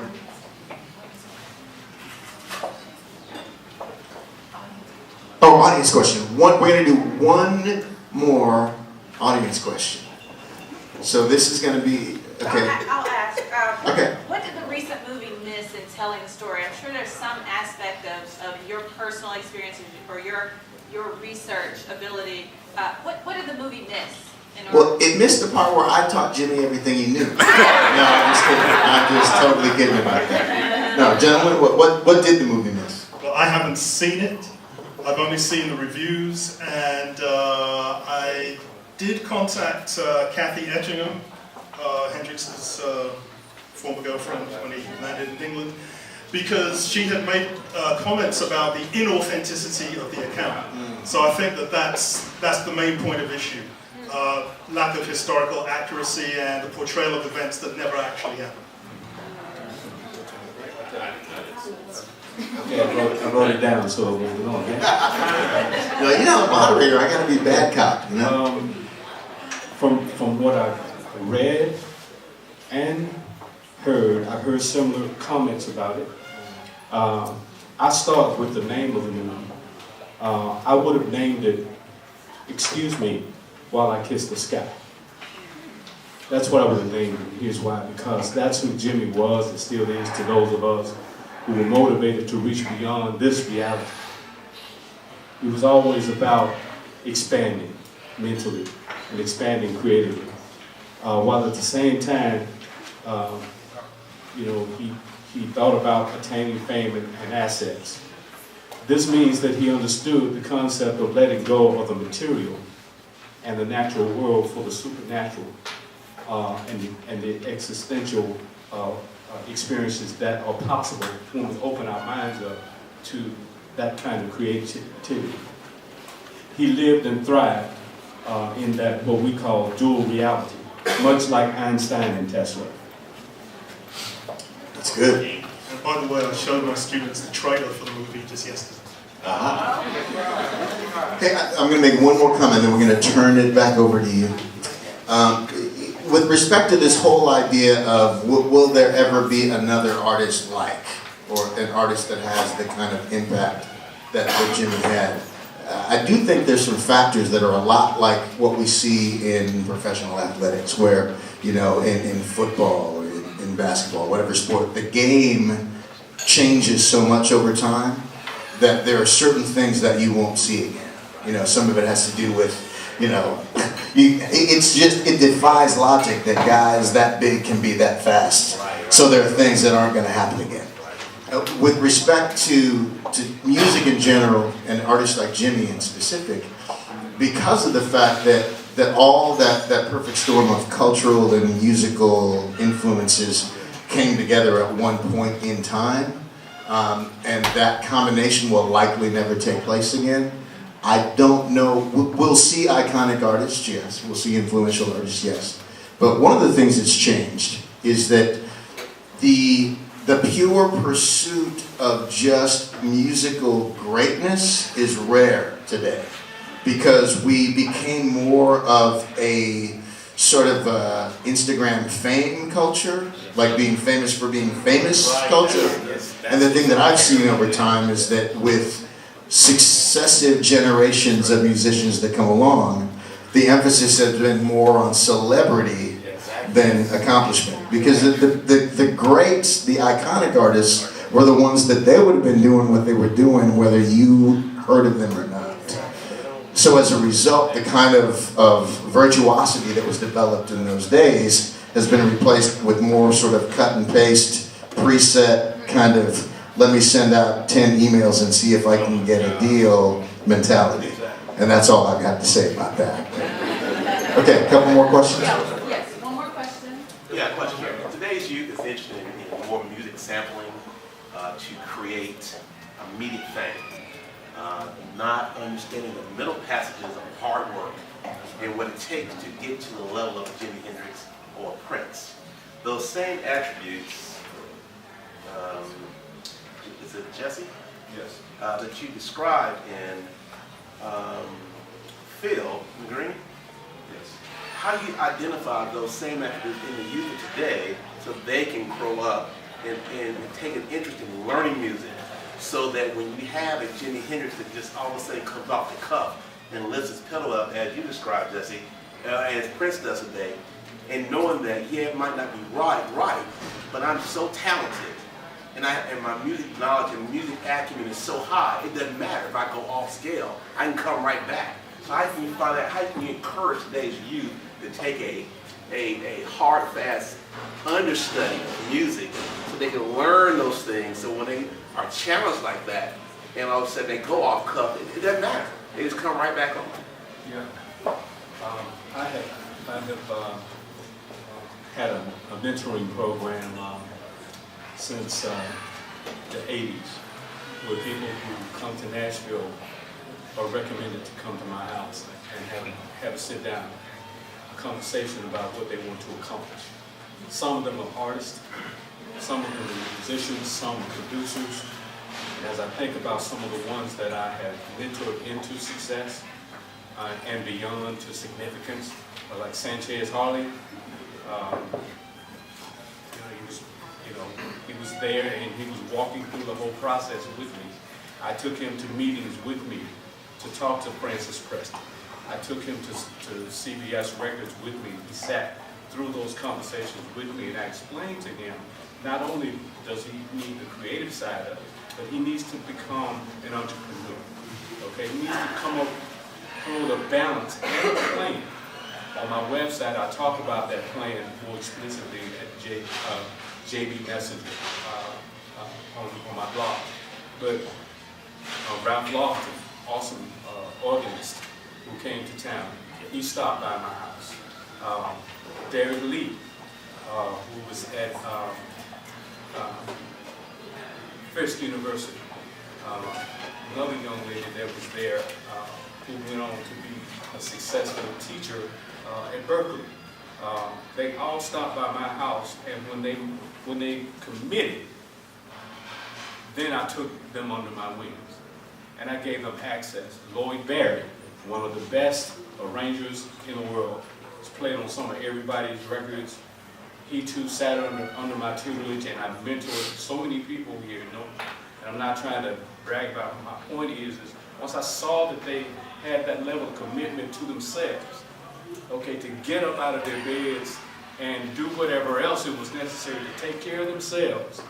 Oh, audience question. We're going to do one more audience question. So this is going to be, okay. I'll ask. Okay. What did the recent movie miss in telling the story? I'm sure there's some aspect of your personal experiences or your research ability. What did the movie miss? Well, it missed the part where I taught Jimmy everything he knew. No, I'm just kidding. I'm just totally kidding about that. No, gentlemen, what did the movie miss? Well, I haven't seen it. I've only seen the reviews, and I did contact Kathy Etchingham, Hendrix's former girlfriend when he landed in England, because she had made comments about the inauthenticity of the account. So I think that's the main point of issue. Lack of historical accuracy and the portrayal of events that never actually happened. Okay, I wrote it down, so it won't go on. No, I'm a moderator. I got to be bad cop, From what I've read and heard, I've heard similar comments about it. I start with the name of the movie. I would have named it, Excuse Me While I Kiss the Sky. That's what I would have named it. Here's why. Because that's who Jimi was and still is to those of us who were motivated to reach beyond this reality. It was always about expanding mentally and expanding creatively. While at the same time, he thought about attaining fame and assets. This means that he understood the concept of letting go of the material and the natural world for the supernatural and the existential experiences that are possible when we open our minds up to that kind of creativity. He lived and thrived in that what we call dual reality, much like Einstein and Tesla. That's good. And by the way, I showed my students the trailer for the movie just yesterday. Okay, I'm going to make one more comment, then we're going to turn it back over to you. With respect to this whole idea of will there ever be another artist like, or an artist that has the kind of impact that Jimi had, I do think there's some factors that are a lot like what we see in professional athletics, where, in football or in basketball, whatever sport, the game changes so much over time that there are certain things that you won't see again. Some of it has to do with, it defies logic that guys that big can be that fast. So there are things that aren't going to happen again. With respect to music in general, and artists like Jimi in specific, because of the fact that all that perfect storm of cultural and musical influences came together at one point in time, and that combination will likely never take place again. I don't know, we'll see iconic artists, yes, we'll see influential artists, yes. But one of the things that's changed is that the pure pursuit of just musical greatness is rare today, because we became more of a sort of Instagram fame culture, like being famous for being famous culture. And the thing that I've seen over time is that with successive generations of musicians that come along, the emphasis has been more on celebrity than accomplishment. Because the greats, the iconic artists, were the ones that they would have been doing what they were doing whether you heard of them or not. So as a result, the kind of virtuosity that was developed in those days has been replaced with more sort of cut and paste, preset kind of, let me send out 10 emails and see if I can get a deal mentality. And that's all I've got to say about that. Okay, a couple more questions? Yes, one more question. Yeah, question here. Today's youth is interested in more music sampling to create immediate fame, not understanding the middle passages of hard work and what it takes to get to the level of Jimi Hendrix or Prince. Those same attributes, is it Jesse? Yes. That you described in Phil Green? Yes. How do you identify those same attributes in the youth of today so they can grow up and take an interest in learning music, so that when you have a Jimi Hendrix that just all of a sudden comes off the cuff and lifts his pedal up, as you described, Jesse, as Prince does today, and knowing that, yeah, it might not be right, but I'm so talented, and my music knowledge and music acumen is so high, it doesn't matter if I go off scale, I can come right back. So how can you find that? How can you encourage today's youth to take a hard, fast understudy of music so they can learn those things, so when they are challenged like that and all of a sudden they go off cuff, it doesn't matter. They just come right back on. Yeah. I have had a mentoring program since the 80s, where people who come to Nashville are recommended to come to my house and have a sit down, a conversation about what they want to accomplish. Some of them are artists, some of them are musicians, some are producers. And as I think about some of the ones that I have mentored into success and beyond to significance, like Sanchez Harley, he was there and he was walking through the whole process with me. I took him to meetings with me to talk to Francis Preston. I took him to CBS Records with me. He sat through those conversations with me, and I explained to him not only does he need the creative side of it, but he needs to become an entrepreneur. Okay, he needs to come up with a balance and a plan. On my website, I talk about that plan more explicitly at JB Messenger on my blog. But Ralph Lofton, awesome organist who came to town, he stopped by my house. Derek Lee, who was at Fisk University, another young lady that was there who went on to be a successful teacher at Berkeley. They all stopped by my house, and when they committed, then I took them under my wings, and I gave them access. Lloyd Barry, one of the best arrangers in the world, has played on some of everybody's records. He too sat under my tutelage, and I mentored so many people here. And I'm not trying to brag about it. My point is once I saw that they had that level of commitment to themselves, okay, to get up out of their beds and do whatever else it was necessary to take care of themselves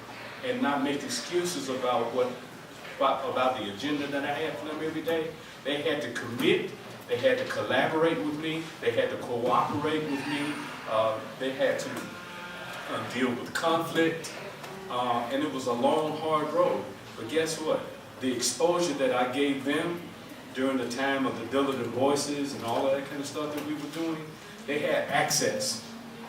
and not make excuses about the agenda that I had for them every day. They had to commit, they had to collaborate with me, they had to cooperate with me, they had to deal with conflict, and it was a long, hard road. But guess what? The exposure that I gave them during the time of the Diligent Voices and all of that kind of stuff that we were doing, they had access.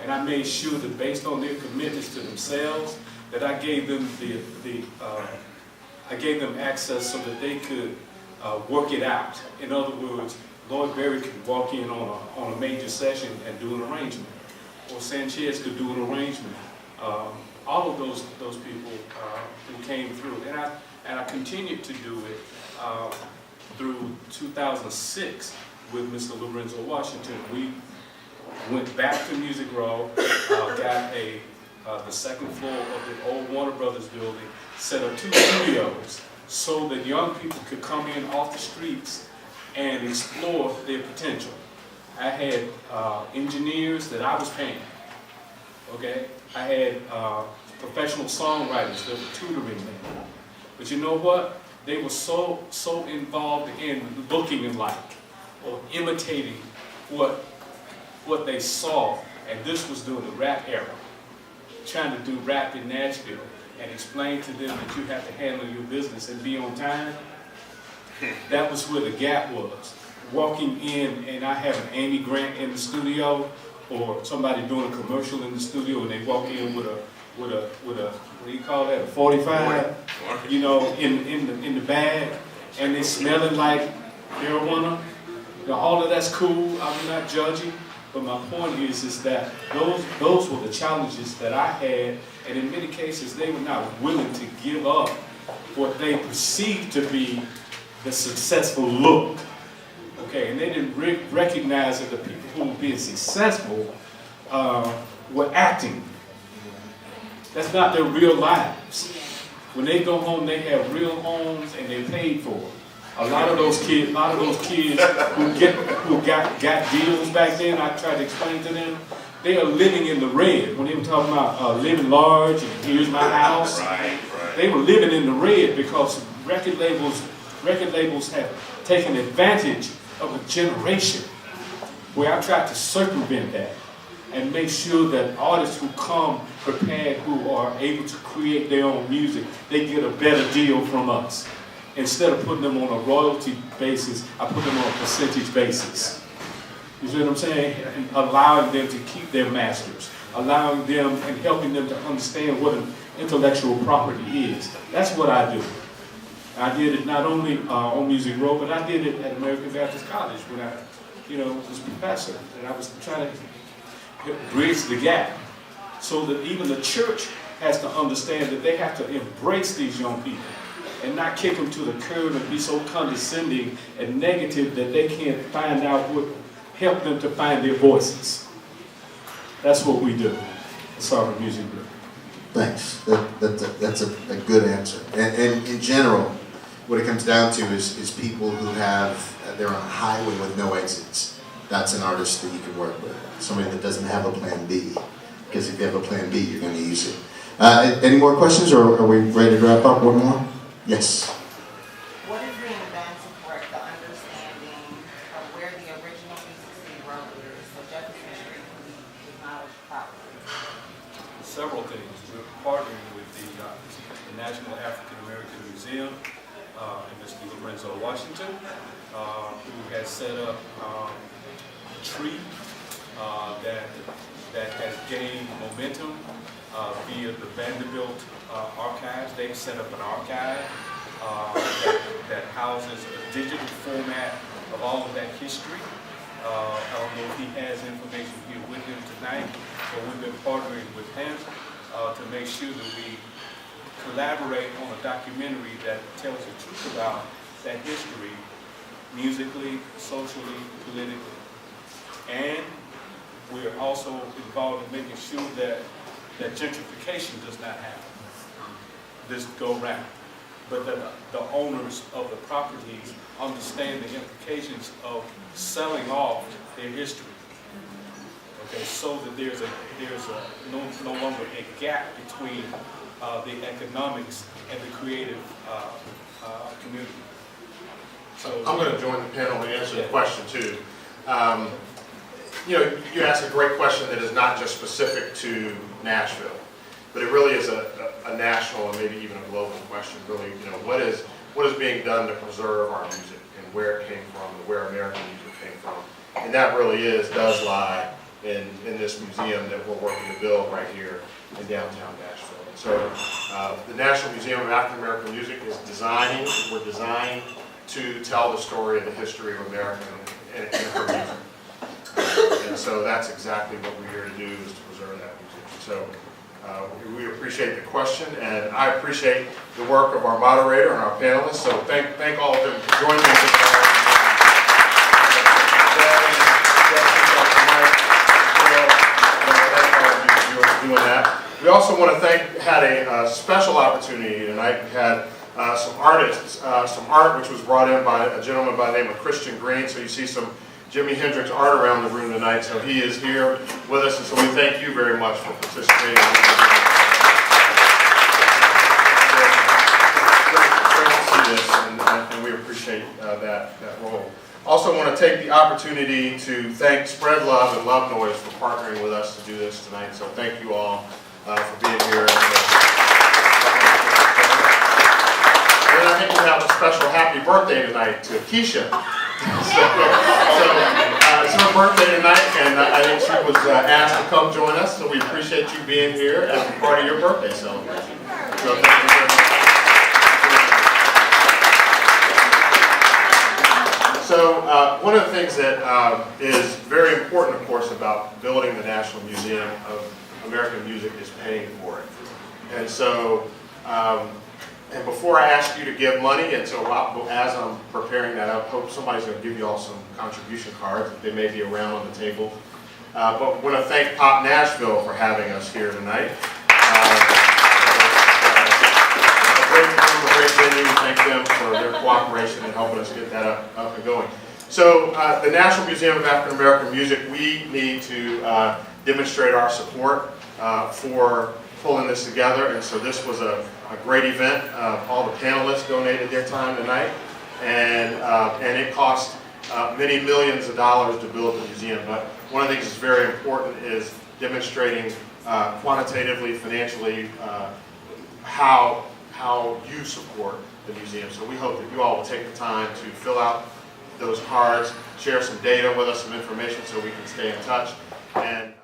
And I made sure that based on their commitments to themselves, that I gave them I gave them access so that they could work it out. In other words, Lloyd Berry could walk in on a major session and do an arrangement, or Sanchez could do an arrangement. All of those people who came through, and I continued to do it through 2006 with Mr. Lorenzo Washington. We went back to Music Row, got the second floor of the old Warner Brothers building, set up 2 studios so that young people could come in off the streets and explore their potential. I had engineers that I was paying, okay? I had professional songwriters that were tutoring them. But you know what? They were so involved in looking like or imitating what they saw, and this was during the rap era, trying to do rap in Nashville and explain to them that you have to handle your business and be on time. That was where the gap was. Walking in and I have an Amy Grant in the studio, or somebody doing a commercial in the studio, and they walk in with a what do you call that, a 45, you know, in the bag, and they smelling like marijuana. You know, all of that's cool. I'm not judging, but my point is that those were the challenges that I had, and in many cases they were not willing to give up what they perceived to be the successful look. Okay, and they didn't recognize that the people who were being successful were acting. That's not their real lives. When they go home, they have real homes and they paid for it. A lot of those kids who got deals back then, I tried to explain to them, they are living in the red. When they were talking about living large and here's my house, Right. they were living in the red because record labels have taken advantage of a generation where I tried to circumvent that and make sure that artists who come prepared, who are able to create their own music, they get a better deal from us. Instead of putting them on a royalty basis, I put them on a percentage basis. You see what I'm saying? And allowing them to keep their masters, allowing them and helping them to understand what an intellectual property is. That's what I do. I did it not only on Music Row, but I did it at American Baptist College when I, was a professor, and I was trying to bridge the gap so that even the church has to understand that they have to embrace these young people and not kick them to the curb and be so condescending and negative that they can't find out what help them to find their voices. That's what we do. That's our music group. Thanks. That's a good answer. And in general, what it comes down to is people who they're on a highway with no exits. That's an artist that you can work with. Somebody that doesn't have a plan B. Because if you have a plan B, you're going to use it. Any more questions, or are we ready to wrap up? One more? Yes. What is the advance support the understanding of where the original Mississippi Road is, so Jefferson Street can be acknowledged properly? Several things. We're partnering with the National African American Museum and Mr. Lorenzo Washington, who has set up a tree that has gained momentum via the Vanderbilt archives. They've set up an archive that houses a digital format of all of that history. I don't know if he has information here with him tonight, but we've been partnering with him to make sure that we collaborate on a documentary that tells the truth about that history, musically, socially, politically. And we're also involved in making sure that gentrification does not happen this go round, but that the owners of the properties understand the implications of selling off their history. Okay, so that there's no longer a gap between the economics and the creative community. So I'm going to join the panel and answer the question too. you asked a great question that is not just specific to Nashville, but it really is a national and maybe even a global question. Really, what is being done to preserve our music and where it came from and where American music came from, and that really does lie in this museum that we're working to build right here in downtown Nashville. And so the National Museum of African American Music is we're designed to tell the story of the history of America and her music. And so that's exactly what we're here to do, is to preserve that music. So we appreciate the question, and I appreciate the work of our moderator and our panelists. So thank all of them for joining me this morning. Doing that. We also want to had a special opportunity tonight. We had some artists, some art which was brought in by a gentleman by the name of Christian Green. So you see some Jimi Hendrix art around the room tonight. So he is here with us, and so we thank you very much for participating. Great to see this, and we appreciate that role. Also want to take the opportunity to thank Spread Love and Love Noise for partnering with us to do this tonight. So thank you all for being here. And I think we have a special happy birthday tonight to Keisha. It's her birthday tonight, and I think she was asked to come join us. So we appreciate you being here as part of your birthday celebration. So thank you very much. So one of the things that is very important, of course, about building the National Museum of American Music is paying for it. And so, and before I ask you to give money, and so as I'm preparing that, I hope somebody's going to give you all some contribution cards. They may be around on the table. But I want to thank Pop Nashville for having us here tonight. A great venue. We thank them for their cooperation in helping us get that up and going. So the National Museum of African American Music, we need to demonstrate our support for pulling this together. And so this was a great event. All the panelists donated their time tonight, and it cost many millions of dollars to build the museum. But one of the things that's very important is demonstrating quantitatively, financially, how you support the museum. So we hope that you all will take the time to fill out those cards, share some data with us, some information, so we can stay in touch. And